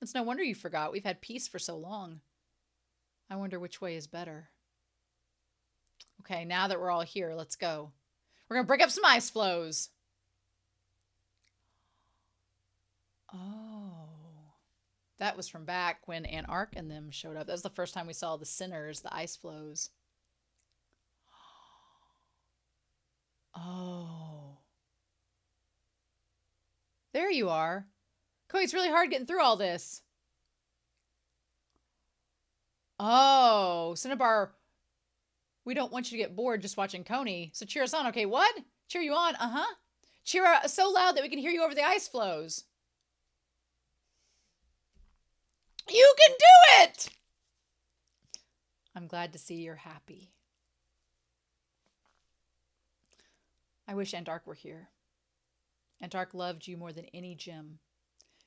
It's no wonder you forgot. We've had peace for so long. I wonder which way is better. Okay, now that we're all here, let's go. We're going to break up some ice flows. Oh. That was from back when Anarch and them showed up. That was the first time we saw the sinners, the ice flows. Oh. There you are. Koi, it's really hard getting through all this. Oh, Cinnabar, we don't want you to get bored just watching Coney. So cheer us on. Okay, what? Cheer you on? Uh-huh. Cheer so loud that we can hear you over the ice flows. You can do it! I'm glad to see you're happy. I wish Antark were here. Antark loved you more than any gym.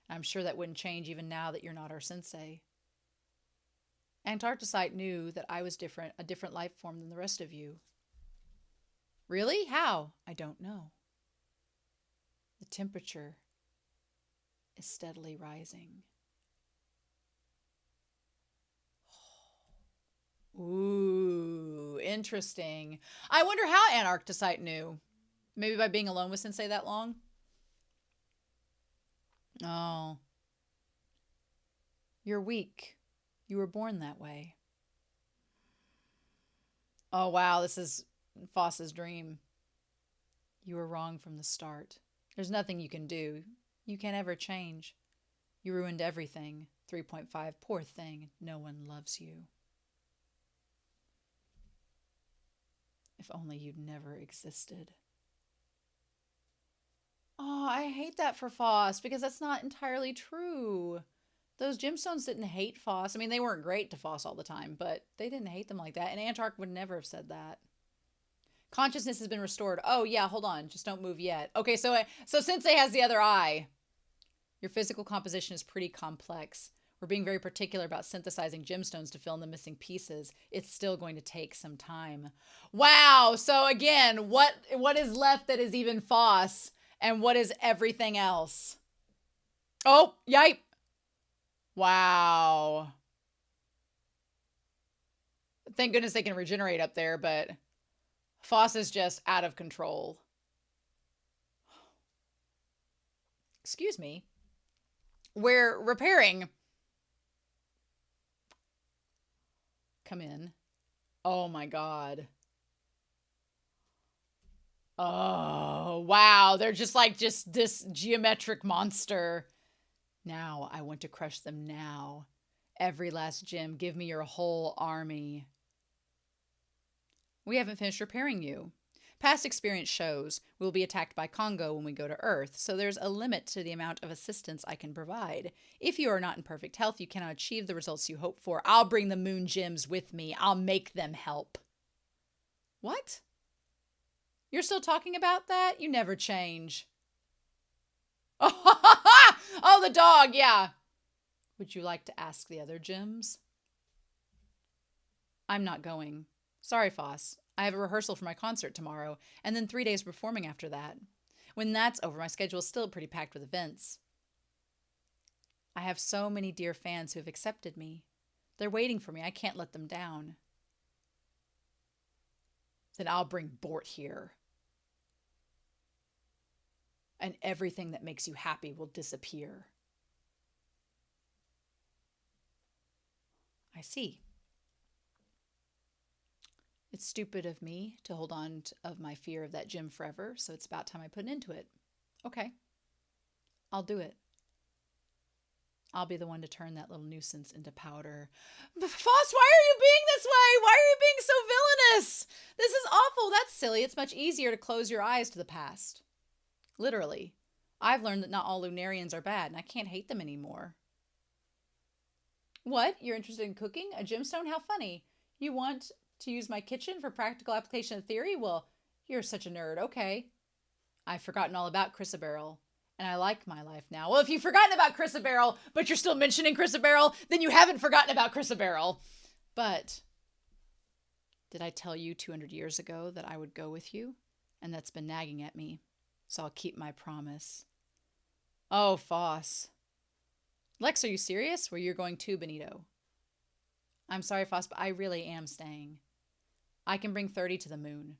I'm sure that wouldn't change even now that you're not our sensei. Antarcticite knew that I was different, a different life form than the rest of you. Really? How? I don't know. The temperature is steadily rising. Ooh, interesting. I wonder how Antarcticite knew. Maybe by being alone with Sensei that long? Oh. You're weak. You were born that way. Oh, wow. This is Phos's dream. You were wrong from the start. There's nothing you can do. You can't ever change. You ruined everything. 3.5. Poor thing. No one loves you. If only you'd never existed. Oh, I hate that for Phos because that's not entirely true. Those gemstones didn't hate Phos. I mean, they weren't great to Phos all the time, but they didn't hate them like that. And Antark would never have said that. Consciousness has been restored. Oh, yeah, hold on. Just don't move yet. Okay, so Sensei has the other eye. Your physical composition is pretty complex. We're being very particular about synthesizing gemstones to fill in the missing pieces. It's still going to take some time. Wow. So again, what is left that is even Phos, and what is everything else? Oh, yipe. Wow. Thank goodness they can regenerate up there, but Phos is just out of control. Excuse me. We're repairing. Come in. Oh my God. Oh, wow. They're just like this geometric monster. Now I want to crush them now. Every last gem. Give me your whole army. We haven't finished repairing you. Past experience shows we'll be attacked by Congo when we go to Earth, so there's a limit to the amount of assistance I can provide. If you are not in perfect health, you cannot achieve the results you hope for. I'll bring the moon gems with me. I'll make them help. What? You're still talking about that? You never change. Oh, the dog, yeah. Would you like to ask the other gems? I'm not going. Sorry, Phos. I have a rehearsal for my concert tomorrow, and then 3 days performing after that. When that's over, my schedule is still pretty packed with events. I have so many dear fans who have accepted me. They're waiting for me. I can't let them down. Then I'll bring Bort here. And everything that makes you happy will disappear. I see. It's stupid of me to hold on of my fear of that gym forever, so it's about time I put an end to it. Okay. I'll do it. I'll be the one to turn that little nuisance into powder. Phos, why are you being this way? Why are you being so villainous? This is awful. That's silly. It's much easier to close your eyes to the past. Literally. I've learned that not all Lunarians are bad, and I can't hate them anymore. What? You're interested in cooking? A gemstone? How funny. You want to use my kitchen for practical application of theory? Well, you're such a nerd. Okay. I've forgotten all about Chrysoberyl, and I like my life now. Well, if you've forgotten about Chrysoberyl, but you're still mentioning Chrysoberyl, then you haven't forgotten about Chrysoberyl. But Did I tell you 200 years ago that I would go with you? And that's been nagging at me. So I'll keep my promise. Oh, Phos. Lex, are you serious? Where you're going too, Benito? I'm sorry, Phos, but I really am staying. I can bring 30 to the moon.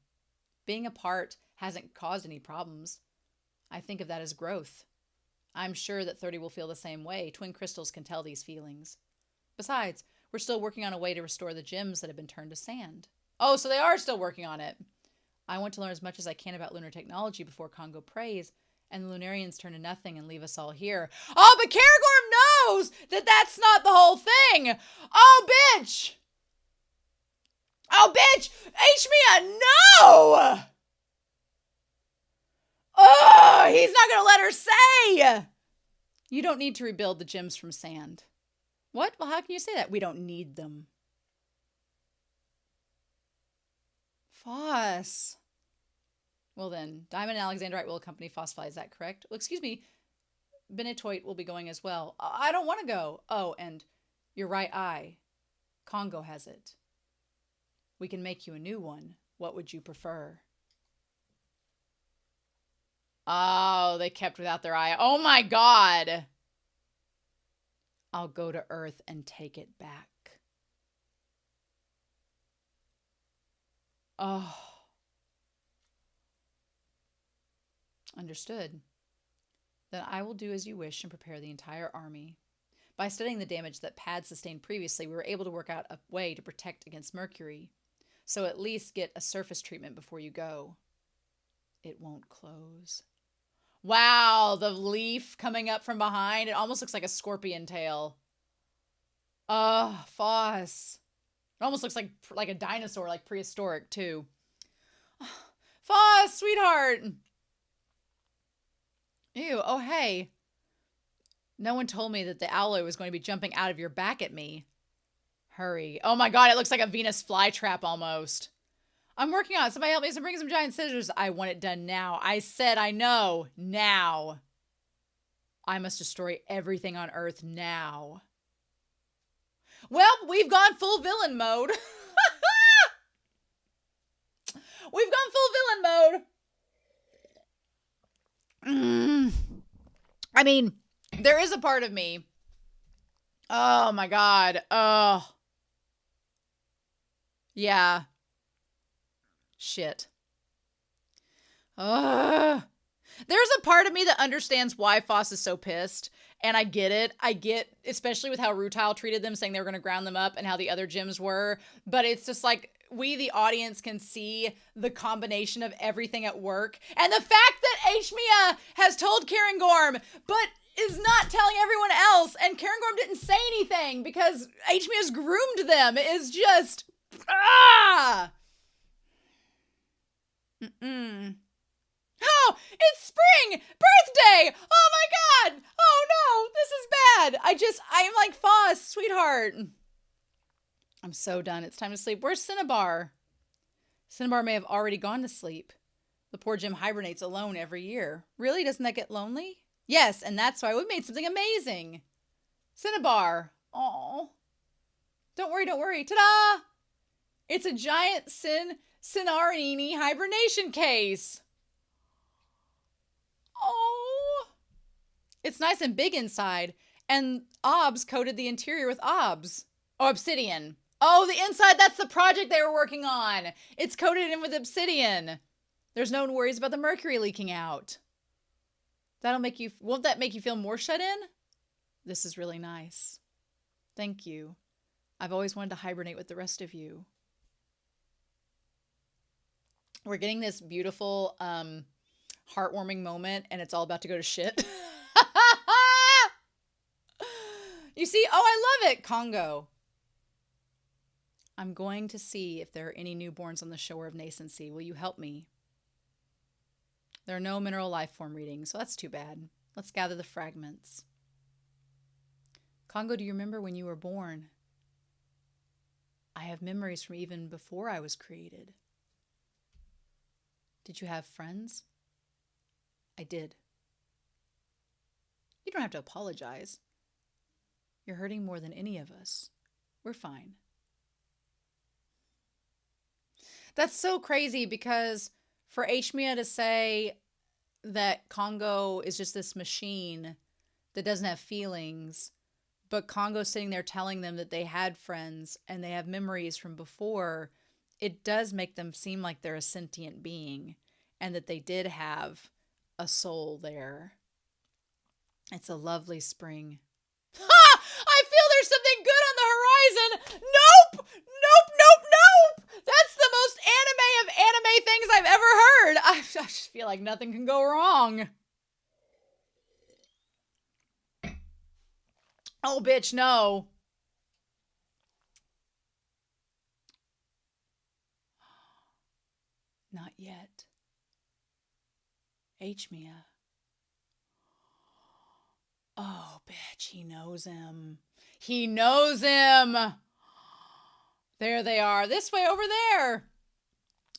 Being apart hasn't caused any problems. I think of that as growth. I'm sure that 30 will feel the same way. Twin crystals can tell these feelings. Besides, we're still working on a way to restore the gems that have been turned to sand. Oh, so they are still working on it. I want to learn as much as I can about lunar technology before Congo prays, and the Lunarians turn to nothing and leave us all here. Oh, but Karagorm knows that that's not the whole thing. Oh, bitch. Oh, bitch. Aechmea, no. Oh, he's not going to let her say. You don't need to rebuild the gems from sand. What? Well, how can you say that? We don't need them. Phos. Well then, Diamond and Alexandrite will accompany Phos fly. Is that correct? Well, excuse me. Benitoit will be going as well. I don't want to go. Oh, and your right eye. Congo has it. We can make you a new one. What would you prefer? Oh, they kept without their eye. Oh my God. I'll go to Earth and take it back. Oh. Understood. Then I will do as you wish and prepare the entire army. By studying the damage that Pad sustained previously, we were able to work out a way to protect against mercury. So at least get a surface treatment before you go. It won't close. Wow, the leaf coming up from behind. It almost looks like a scorpion tail. Oh, Phos. It almost looks like a dinosaur, like prehistoric too. Phos, sweetheart. Ew, oh hey. No one told me that the alloy was going to be jumping out of your back at me. Hurry. Oh my God, it looks like a Venus flytrap almost. I'm working on it. Somebody help me. Bring some giant scissors. I want it done now. I said I know. Now. I must destroy everything on Earth now. Well, we've gone full villain mode. We've gone full villain mode. I mean, there is a part of me. Oh my God. Oh. Yeah. Shit. There's a part of me that understands why Phos is so pissed. And I get it. I get, especially with how Rutile treated them, saying they were going to ground them up and how the other gyms were. But it's just like, we, the audience, can see the combination of everything at work. And the fact that Aechmea has told Karagorm, but is not telling everyone else. And Karagorm didn't say anything because Aechmea's groomed them is just, Oh, it's spring! Birthday! Oh my God! Oh no, this is bad. I'm like, Phos, sweetheart. I'm so done. It's time to sleep. Where's Cinnabar? Cinnabar may have already gone to sleep. The poor Jim hibernates alone every year. Really? Doesn't that get lonely? Yes, and that's why we made something amazing. Cinnabar. Oh. Don't worry, don't worry. Ta-da! It's a giant Cinnarini hibernation case. Oh. It's nice and big inside. And Obs coated the interior with Obs. Oh, obsidian. Oh, the inside, that's the project they were working on. It's coated in with obsidian. There's no worries about the mercury leaking out. Won't that make you feel more shut in? This is really nice. Thank you. I've always wanted to hibernate with the rest of you. We're getting this beautiful, heartwarming moment, and it's all about to go to shit. You see? Oh, I love it. Congo. I'm going to see if there are any newborns on the shore of nascency. Will you help me? There are no mineral life form readings, so that's too bad. Let's gather the fragments. Congo, do you remember when you were born? I have memories from even before I was created. Did you have friends? I did. You don't have to apologize. You're hurting more than any of us. We're fine. That's so crazy because for Aechmea to say that Congo is just this machine that doesn't have feelings, but Congo's sitting there telling them that they had friends and they have memories from before, it does make them seem like they're a sentient being and that they did have a soul there. It's a lovely spring. Ha! I feel there's something good on the horizon. Nope! Nope, nope, nope! That's the most anime of anime things I've ever heard. I just feel like nothing can go wrong. Oh, bitch, no. Not yet. Aechmea. Oh, bitch, he knows him. He knows him. There they are. This way, over there.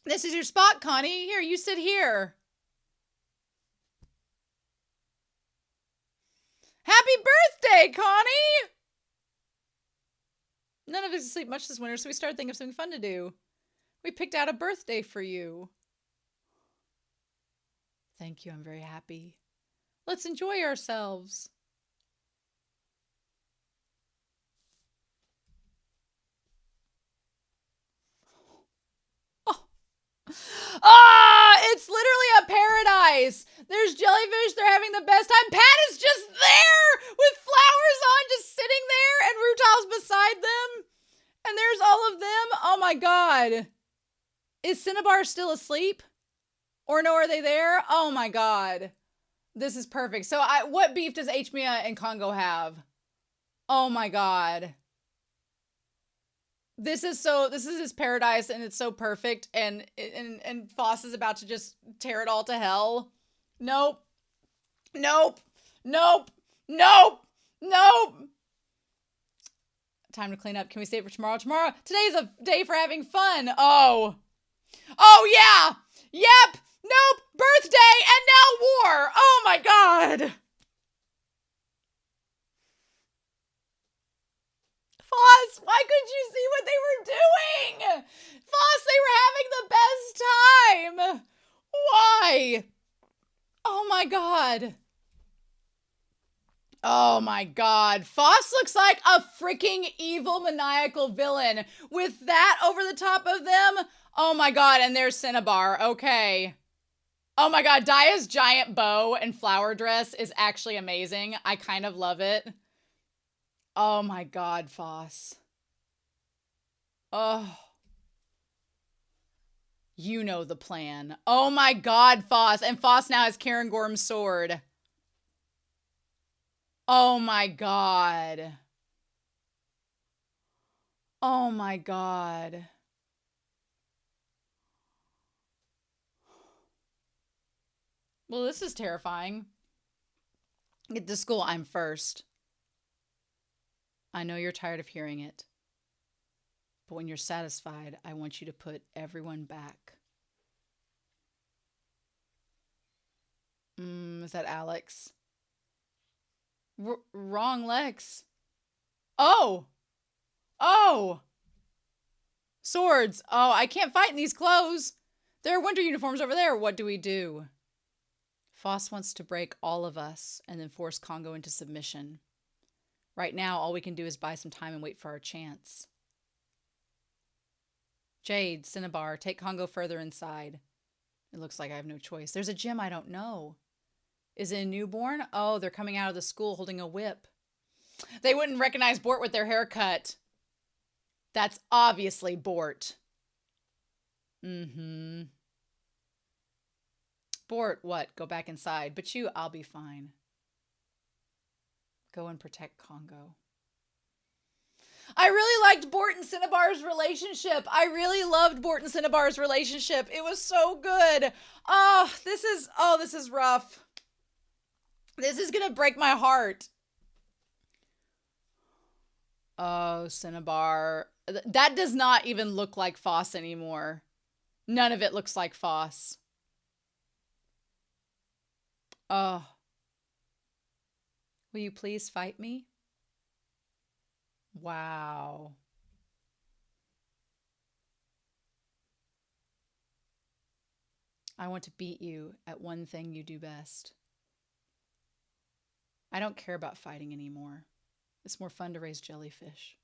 This is your spot, Connie. Here, you sit here. Happy birthday, Connie! None of us sleep much this winter, so we started thinking of something fun to do. We picked out a birthday for you. Thank you, I'm very happy. Let's enjoy ourselves. Ah, it's literally a paradise. There's jellyfish. They're having the best time. Pat is just there with flowers on, just sitting there, and Rutal's beside them. And there's all of them. Oh my god. Is Cinnabar still asleep? Or no, are they there? Oh my god. This is perfect. So what beef does Aechmea and Congo have? Oh my god. This is his paradise and it's so perfect and Phos is about to just tear it all to hell. Nope. Nope. Nope. Nope. Nope. Time to clean up. Can we save it for tomorrow? Today's a day for having fun. Oh. Oh yeah. Yep. Nope. Birthday and now war. Oh my god. Phos, why couldn't you see what they were doing? Phos, they were having the best time. Why? Oh my god. Oh my god. Phos looks like a freaking evil maniacal villain with that over the top of them. Oh my god, and there's Cinnabar. Okay. Oh my god, Daya's giant bow and flower dress is actually amazing. I kind of love it. Oh my god, Phos. Oh. You know the plan. Oh my god, Phos. And Phos now has Cairngorm's sword. Oh my god. Oh my god. Well, this is terrifying. Get to school, I'm first. I know you're tired of hearing it. But when you're satisfied, I want you to put everyone back. Is that Alex? Wrong Lex. Oh! Oh! Swords. Oh, I can't fight in these clothes. There are winter uniforms over there. What do we do? Phos wants to break all of us and then force Congo into submission. Right now, all we can do is buy some time and wait for our chance. Jade, Cinnabar, take Congo further inside. It looks like I have no choice. There's a gym I don't know. Is it a newborn? Oh, they're coming out of the school holding a whip. They wouldn't recognize Bort with their haircut. That's obviously Bort. Mm-hmm. Bort, what? Go back inside. But you, I'll be fine. Go and protect Congo. I really liked Bort and Cinnabar's relationship. I really loved Bort and Cinnabar's relationship. It was so good. Oh, this is rough. This is gonna break my heart. Oh, Cinnabar. That does not even look like Phos anymore. None of it looks like Phos. Oh. Will you please fight me? Wow. I want to beat you at one thing you do best. I don't care about fighting anymore. It's more fun to raise jellyfish.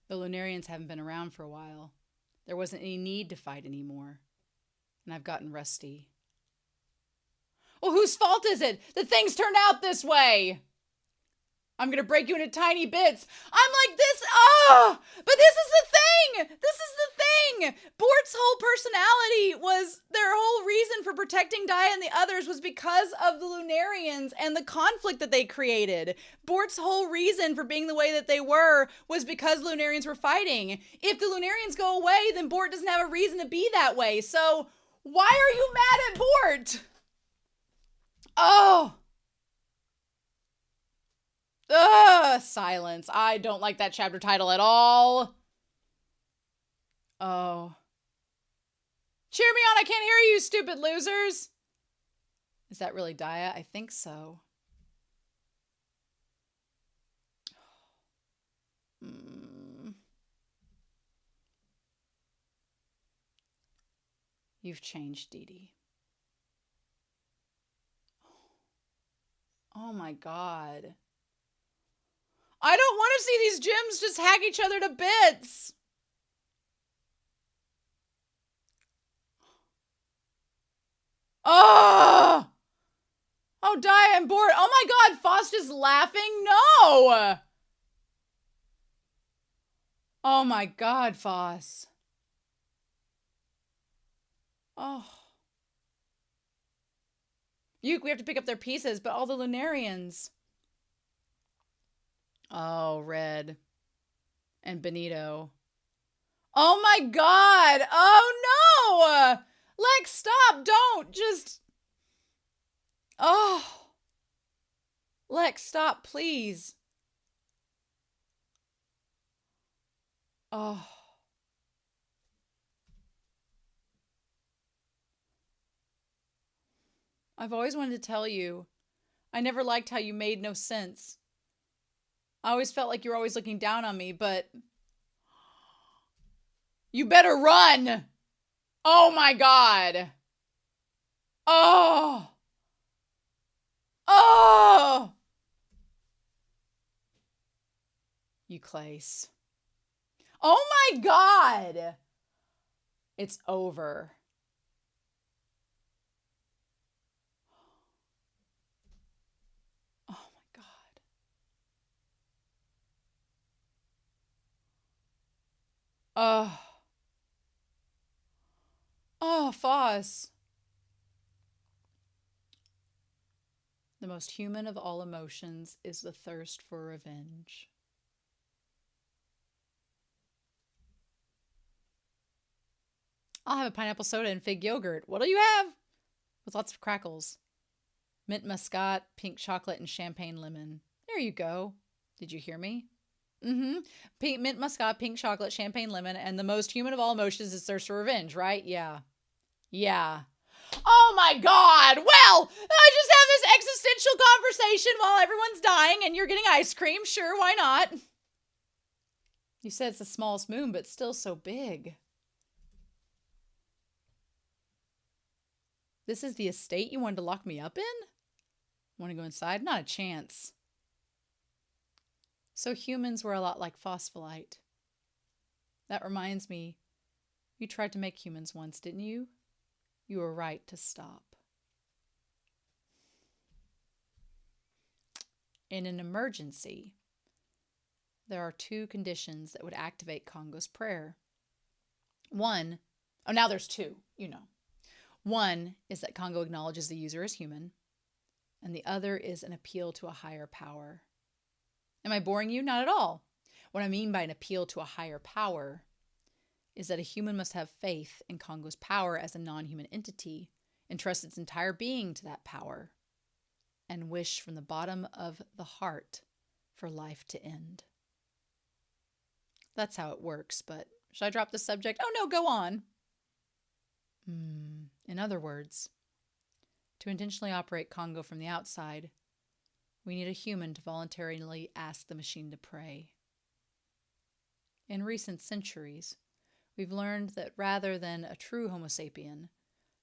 The Lunarians haven't been around for a while. There wasn't any need to fight anymore. And I've gotten rusty. Well, whose fault is it that things turned out this way? I'm going to break you into tiny bits. I'm like this. Oh, but this is the thing. This is the thing. Bort's whole personality was, their whole reason for protecting Dia and the others was because of the Lunarians and the conflict that they created. Bort's whole reason for being the way that they were was because Lunarians were fighting. If the Lunarians go away, then Bort doesn't have a reason to be that way. So why are you mad at Bort? Oh. Ugh, silence. I don't like that chapter title at all. Oh. Cheer me on, I can't hear you, stupid losers. Is that really Dia? I think so. You've changed, Dee Dee. Oh my God. I don't want to see these gems just hack each other to bits. Oh! Oh, Dia and Bort. Oh my God, Phos just laughing? No! Oh my God, Phos. Oh. We have to pick up their pieces, but all the Lunarians. Oh, Red. And Benito. Oh my God! Oh no! Lex, stop! Don't! Just... Oh. Lex, stop, please. Oh. I've always wanted to tell you. I never liked how you made no sense. I always felt like you were always looking down on me, but... You better run! Oh my God! Oh! Oh! You Clace. Oh my God! It's over. Oh my God. Oh. Oh, Phos. The most human of all emotions is the thirst for revenge. I'll have a pineapple soda and fig yogurt. What'll you have? With lots of crackles. Mint muscat, pink chocolate, and champagne lemon. There you go. Did you hear me? Mm-hmm. Mint muscat, pink chocolate, champagne lemon, and the most human of all emotions is thirst for revenge, right? Yeah. Yeah. Oh my God. Well, I just have this existential conversation while everyone's dying and you're getting ice cream. Sure, why not? You said it's the smallest moon, but still so big. This is the estate you wanted to lock me up in? Want to go inside? Not a chance. So humans were a lot like phospholite. That reminds me, you tried to make humans once, didn't you? You were right to stop. In an emergency, there are two conditions that would activate Congo's prayer. One, oh, now there's two, you know. One is that Congo acknowledges the user as human, and the other is an appeal to a higher power. Am I boring you? Not at all. What I mean by an appeal to a higher power is that a human must have faith in Congo's power as a non-human entity, and trust its entire being to that power, and wish from the bottom of the heart for life to end. That's how it works, but should I drop the subject? Oh no, go on. In other words, To intentionally operate Congo from the outside, we need a human to voluntarily ask the machine to pray. In recent centuries, we've learned that rather than a true Homo sapien,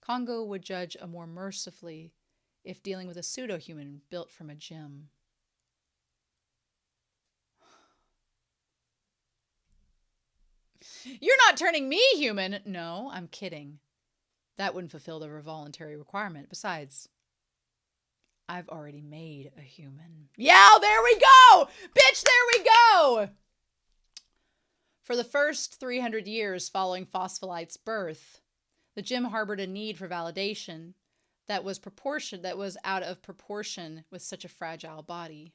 Congo would judge a more mercifully if dealing with a pseudo-human built from a gem. You're not turning me human! No, I'm kidding. That wouldn't fulfill the voluntary requirement. Besides, I've already made a human. Yeah, there we go! Bitch, there we go! For the first 300 years following Phospholite's birth, the gem harbored a need for validation that was out of proportion with such a fragile body.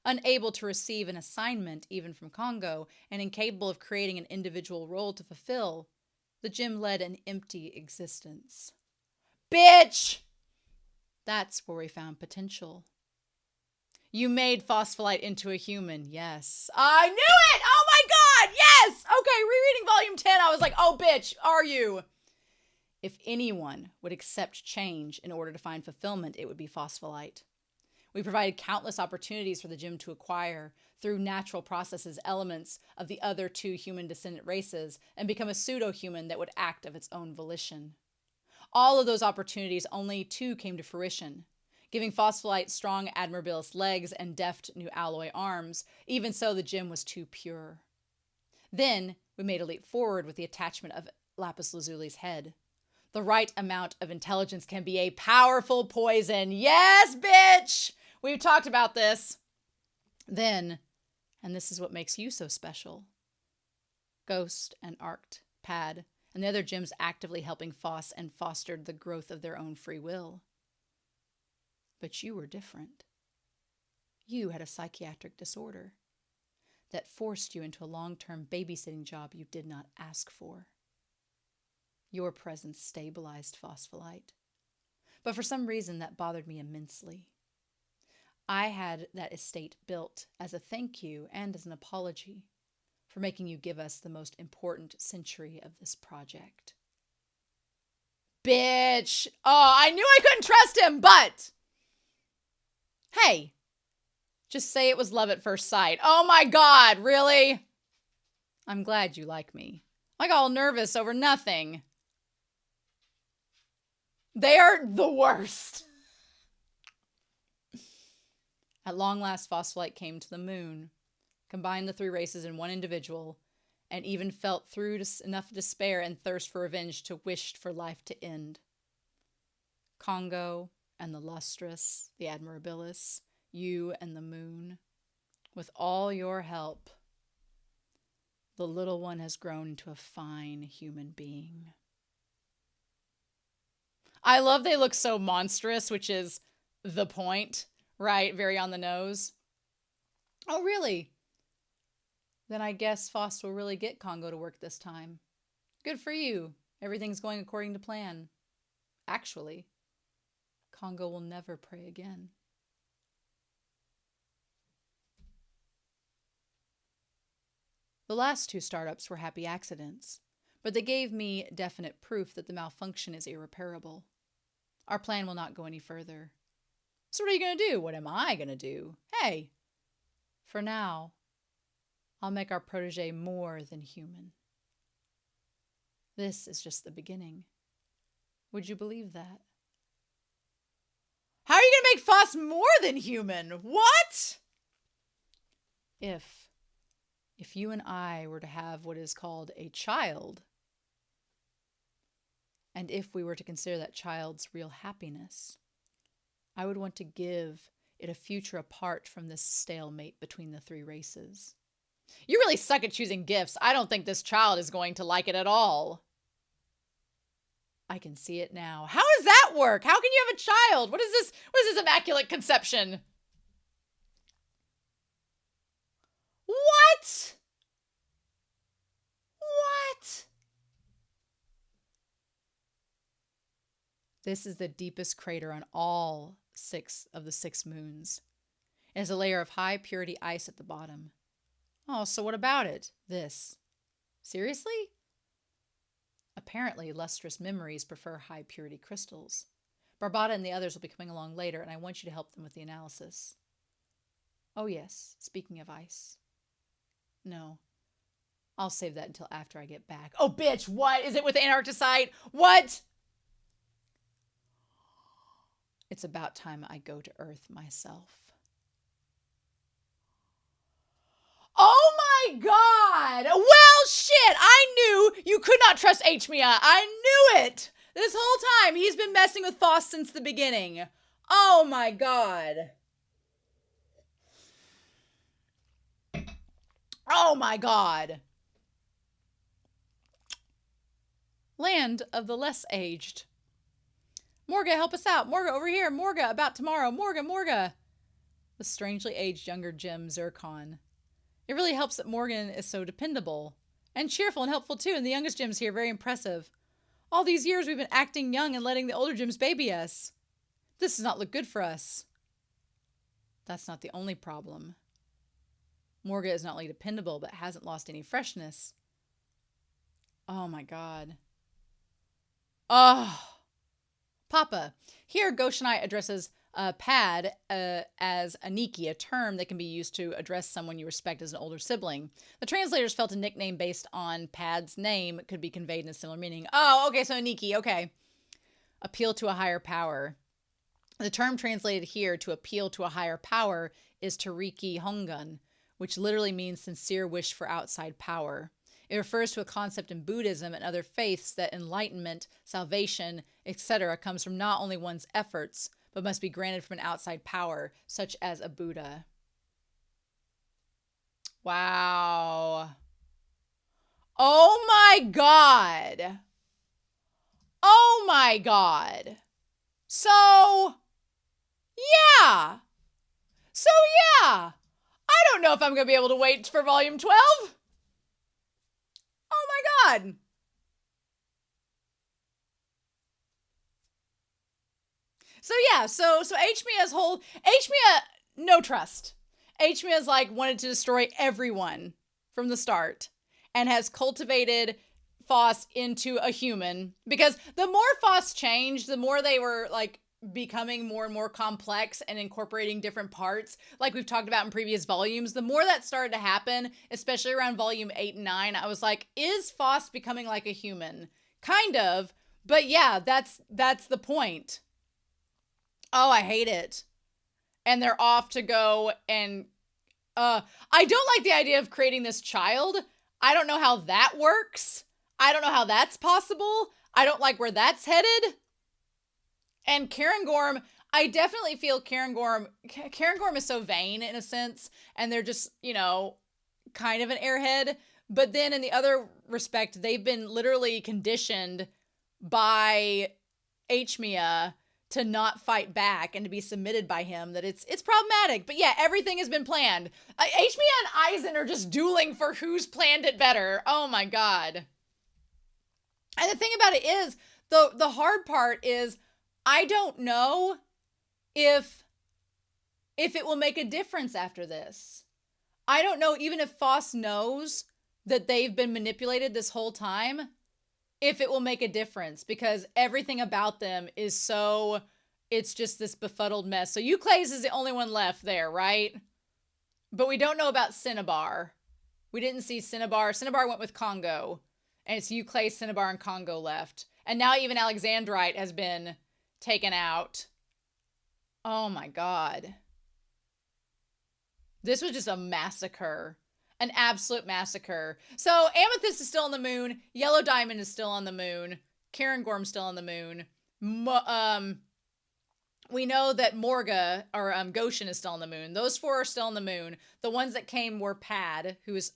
Unable to receive an assignment even from Congo and incapable of creating an individual role to fulfill, the gem led an empty existence. Bitch! That's where we found potential. You made Phospholite into a human, yes. I knew it! Oh my god, yes! Okay, rereading volume 10, I was like, oh bitch, are you? If anyone would accept change in order to find fulfillment, it would be Phospholite. We provided countless opportunities for the gem to acquire, through natural processes, elements of the other two human descendant races and become a pseudo-human that would act of its own volition. All of those opportunities, only two came to fruition, giving Phospholite strong admirabilis legs and deft new alloy arms. Even so, the gem was too pure. Then we made a leap forward with the attachment of lapis lazuli's head. The right amount of intelligence can be a powerful poison. Yes, bitch! We've talked about this. Then, and this is what makes you so special, Ghost and Arct, Pad, and the other gems actively helping Phos and fostered the growth of their own free will. But you were different. You had a psychiatric disorder that forced you into a long-term babysitting job you did not ask for. Your presence stabilized Phospholite. But for some reason that bothered me immensely. I had that estate built as a thank you and as an apology for making you give us the most important century of this project. Bitch! Oh, I knew I couldn't trust him, but... Hey, just say it was love at first sight. Oh my god, really? I'm glad you like me. I got all nervous over nothing. They are the worst. At long last, Phospholite came to the moon, combined the three races in one individual, and even felt through enough despair and thirst for revenge to wish for life to end. Congo and the Lustrous, the Admirabilis, you and the moon, with all your help, the little one has grown into a fine human being. I love they look so monstrous, which is the point, right? Very on the nose. Oh, really? Then I guess Phos will really get Congo to work this time. Good for you. Everything's going according to plan. Actually, Congo will never pray again. The last two startups were happy accidents, but they gave me definite proof that the malfunction is irreparable. Our plan will not go any further. So what are you going to do? What am I going to do? Hey, for now, I'll make our protege more than human. This is just the beginning. Would you believe that? How are you going to make Phos more than human? What? If you and I were to have what is called a child, and if we were to consider that child's real happiness, I would want to give it a future apart from this stalemate between the three races. You really suck at choosing gifts. I don't think this child is going to like it at all. I can see it now. How does that work? How can you have a child? What is this? What is this immaculate conception? What? What? This is the deepest crater on all 6 of the 6 moons. It has a layer of high purity ice at the bottom. Oh, so what about it? This. Seriously? Apparently, lustrous memories prefer high purity crystals. Barbada and the others will be coming along later, and I want you to help them with the analysis. Oh, yes. Speaking of ice. No. I'll save that until after I get back. Oh, bitch. What? Is it with Antarcticite? What? It's about time I go to Earth myself. Oh my God! Well, shit! I knew you could not trust Aechmea. I knew it! This whole time, he's been messing with Phos since the beginning. Oh my God. Oh my God. Land of the less aged. Morga, help us out. Morga, over here. Morga, about tomorrow. Morga. The strangely aged younger gem, Zircon. It really helps that Morgan is so dependable. And cheerful and helpful too, and the youngest gems here, very impressive. All these years we've been acting young and letting the older gems baby us. This does not look good for us. That's not the only problem. Morga is not only dependable, but hasn't lost any freshness. Oh my God. Oh. Papa. Here, Goshenite addresses Pad as Aniki, a term that can be used to address someone you respect as an older sibling. The translators felt a nickname based on Pad's name could be conveyed in a similar meaning. Oh, okay, so Aniki, okay. Appeal to a higher power. The term translated here to appeal to a higher power is Tariki Hongun, which literally means sincere wish for outside power. It refers to a concept in Buddhism and other faiths that enlightenment, salvation, etc. comes from not only one's efforts, but must be granted from an outside power, such as a Buddha. Wow. Oh my God. Oh my God. So, yeah. I don't know if I'm going to be able to wait for volume 12. Oh my God. So yeah, so Aechmea's no trust. Aechmea's like wanted to destroy everyone from the start and has cultivated Phos into a human, because the more Phos changed, the more they were like becoming more and more complex and incorporating different parts, like we've talked about in previous volumes. The more that started to happen, especially around volume 8 and 9, I was like, is Phos becoming like a human? Kind of, but yeah, that's the point. Oh, I hate it. And they're off to go and I don't like the idea of creating this child. I don't know how that works. I don't know how that's possible. I don't like where that's headed. And Cairngorm, I definitely feel Cairngorm is so vain in a sense, and they're just, you know, kind of an airhead. But then in the other respect, they've been literally conditioned by Aechmea to not fight back and to be submitted by him, that it's problematic. But yeah, everything has been planned. Aechmea and Aizen are just dueling for who's planned it better. Oh my God. And the thing about it is, the hard part is, I don't know if it will make a difference after this. I don't know, even if Phos knows that they've been manipulated this whole time, if it will make a difference, because everything about them is so, it's just this befuddled mess. So Euclase is the only one left there, right? But we don't know about Cinnabar. We didn't see Cinnabar. Cinnabar went with Congo, and it's Euclase, Cinnabar, and Congo left. And now even Alexandrite has been taken out. Oh my God. This was just a massacre. An absolute massacre. So Amethyst is still on the moon. Yellow Diamond is still on the moon. Cairngorm's still on the moon. We know that Morga, or Goshen, is still on the moon. Those four are still on the moon. The ones that came were Pad, who is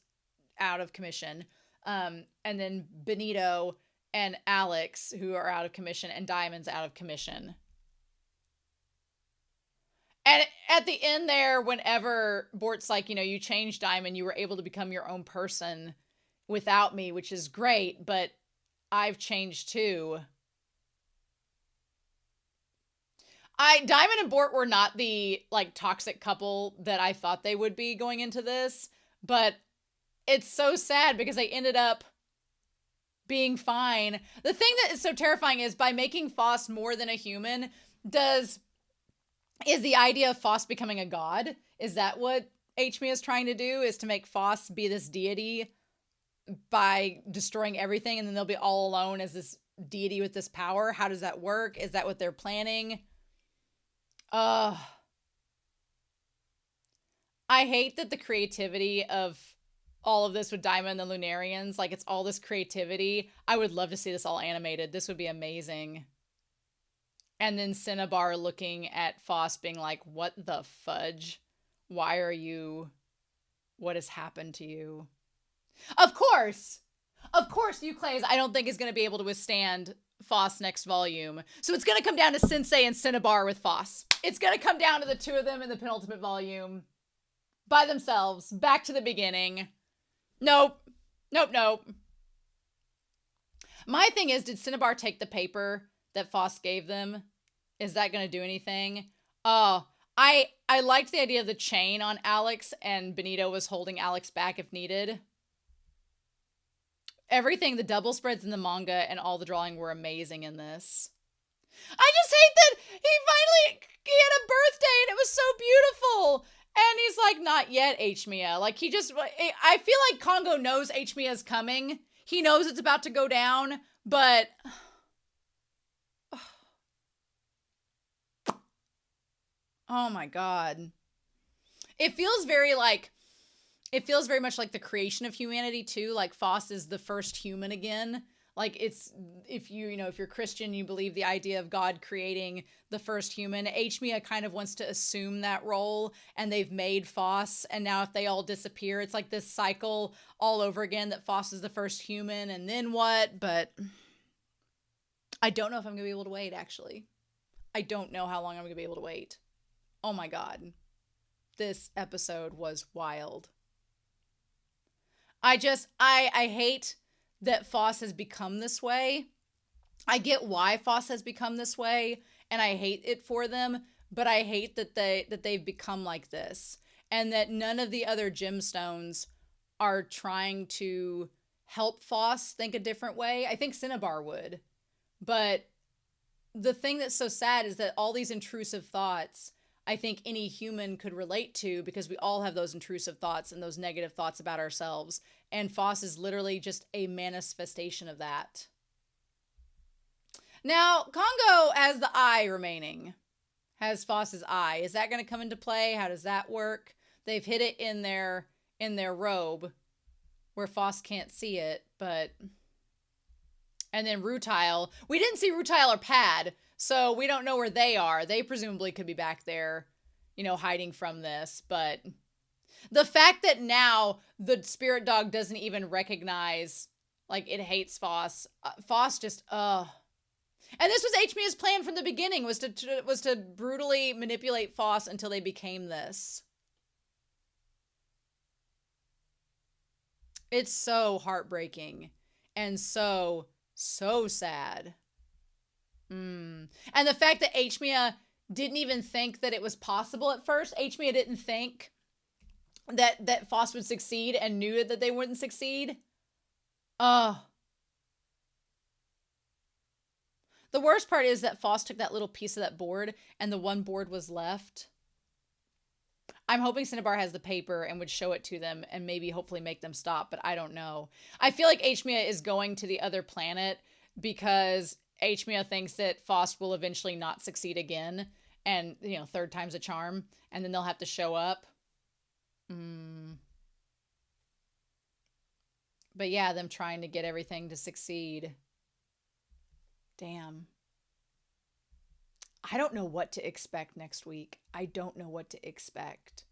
out of commission. And then Benito and Alex, who are out of commission, and Diamond's out of commission. And at the end there, whenever Bort's like, you know, you changed Diamond, you were able to become your own person without me, which is great, but I've changed too. Diamond and Bort were not the, like, toxic couple that I thought they would be going into this, but it's so sad because they ended up being fine. The thing that is so terrifying is by making Phos more than a human, Does is the idea of Phos becoming a god? Is that what Aechmea is trying to do? Is to make Phos be this deity by destroying everything, and then they'll be all alone as this deity with this power? How does that work? Is that what they're planning? I hate that the creativity of all of this with Daima and the Lunarians, like it's all this creativity. I would love to see this all animated. This would be amazing. And then Cinnabar looking at Phos being like, what the fudge? Why are you... What has happened to you? Of course, Euclase, I don't think is going to be able to withstand Phos next volume. So it's going to come down to Sensei and Cinnabar with Phos. It's going to come down to the two of them in the penultimate volume. By themselves. Back to the beginning. Nope. My thing is, did Cinnabar take the paper that Phos gave them? Is that going to do anything? Oh, I liked the idea of the chain on Alex, and Benito was holding Alex back if needed. Everything, the double spreads in the manga and all the drawing were amazing in this. I just hate that he had a birthday and it was so beautiful. And he's like, not yet, Aechmea. Like, I feel like Congo knows Aechmea is coming. He knows it's about to go down, but... Oh my god. It feels very much like the creation of humanity too. Like Phos is the first human again. Like it's, if you're Christian, you believe the idea of God creating the first human. Aechmea kind of wants to assume that role, and they've made Phos, and now if they all disappear, it's like this cycle all over again that Phos is the first human, and then what? But I don't know if I'm going to be able to wait, actually. I don't know how long I'm going to be able to wait. Oh my god. This episode was wild. I hate that Phos has become this way. I get why Phos has become this way, and I hate it for them, but I hate that they've become like this, and that none of the other gemstones are trying to help Phos think a different way. I think Cinnabar would, but the thing that's so sad is that all these intrusive thoughts, I think any human could relate to, because we all have those intrusive thoughts and those negative thoughts about ourselves. And Phos is literally just a manifestation of that. Now, Congo has the eye remaining. Has Phos's eye. Is that going to come into play? How does that work? They've hid it in their robe where Phos can't see it, but... And then Rutile. We didn't see Rutile or Pad, so we don't know where they are. They presumably could be back there, hiding from this. But the fact that now the spirit dog doesn't even recognize, like, it hates Phos. Phos just, And this was Aechmea's plan from the beginning, was to brutally manipulate Phos until they became this. It's so heartbreaking and so sad. And the fact that Aechmea didn't even think that it was possible at first. Aechmea didn't think that Phos would succeed and knew that they wouldn't succeed. The worst part is that Phos took that little piece of that board and the one board was left. I'm hoping Cinnabar has the paper and would show it to them and maybe hopefully make them stop, but I don't know. I feel like Aechmea is going to the other planet because Aechmea thinks that Phos will eventually not succeed again, and, third time's a charm, and then they'll have to show up. But yeah, them trying to get everything to succeed. Damn. I don't know what to expect next week. I don't know what to expect.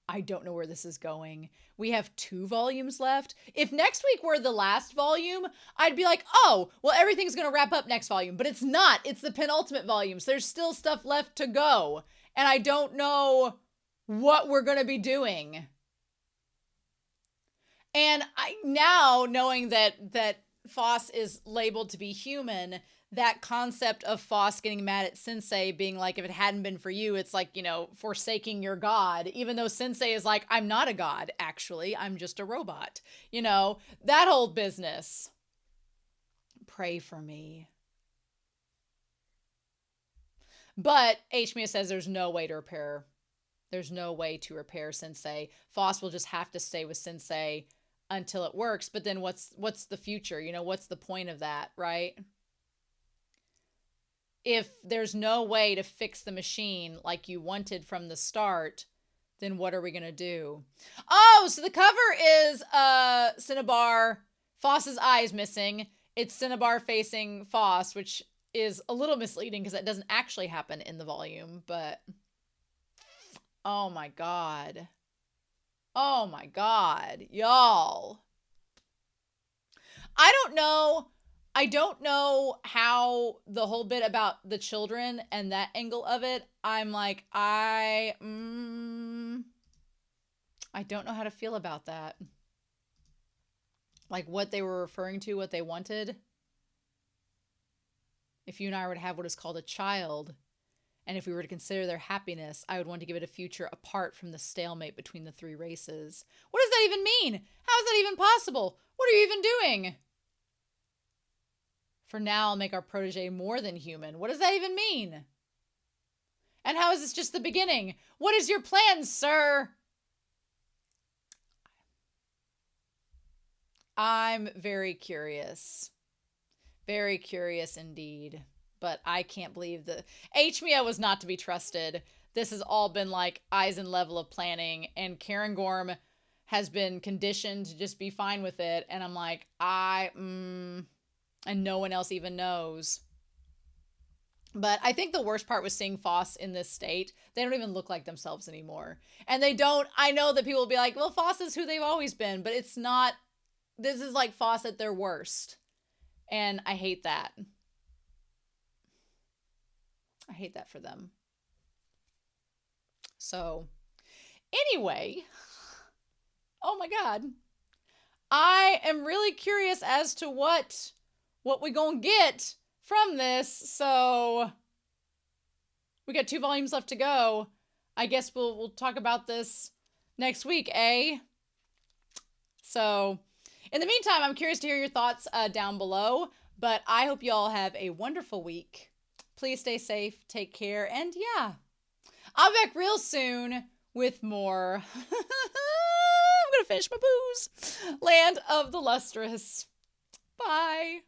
I don't know where this is going. We have 2 volumes left. If next week were the last volume, I'd be like, oh, well, everything's going to wrap up next volume. But it's not. It's the penultimate volume. So there's still stuff left to go. And I don't know what we're going to be doing. And now knowing that Phos is labeled to be human, that concept of Phos getting mad at Sensei being like, if it hadn't been for you, it's like, forsaking your god, even though Sensei is like, I'm not a god, actually, I'm just a robot. That whole business. Pray for me. But Aechmea says there's no way to repair. There's no way to repair Sensei. Phos will just have to stay with Sensei until it works. But then what's the future? You know, what's the point of that, right? If there's no way to fix the machine like you wanted from the start, then what are we going to do? Oh, so the cover is Cinnabar. Phos's eye is missing. It's Cinnabar facing Phos, which is a little misleading because that doesn't actually happen in the volume, but oh my god. Oh my god, y'all. I don't know how the whole bit about the children and that angle of it. I'm like, I don't know how to feel about that. Like what they were referring to, what they wanted. If you and I were to have what is called a child, and if we were to consider their happiness, I would want to give it a future apart from the stalemate between the three races. What does that even mean? How is that even possible? What are you even doing? For now, I'll make our protege more than human. What does that even mean? And how is this just the beginning? What is your plan, sir? I'm very curious. Very curious indeed. But I can't believe the Aechmea was not to be trusted. This has all been like Eisen level of planning, and Cairngorm has been conditioned to just be fine with it. And I'm like, and no one else even knows. But I think the worst part was seeing Phos in this state. They don't even look like themselves anymore. And they don't, I know that people will be like, well, Phos is who they've always been, but it's not, this is like Phos at their worst. And I hate that. I hate that for them. So, anyway, oh my god. I am really curious as to what we gonna get from this. So, we got 2 volumes left to go. I guess we'll talk about this next week, eh? So, in the meantime, I'm curious to hear your thoughts down below. But I hope you all have a wonderful week. Please stay safe, take care, and yeah, I'll be back real soon with more. I'm gonna finish my booze. Land of the Lustrous. Bye.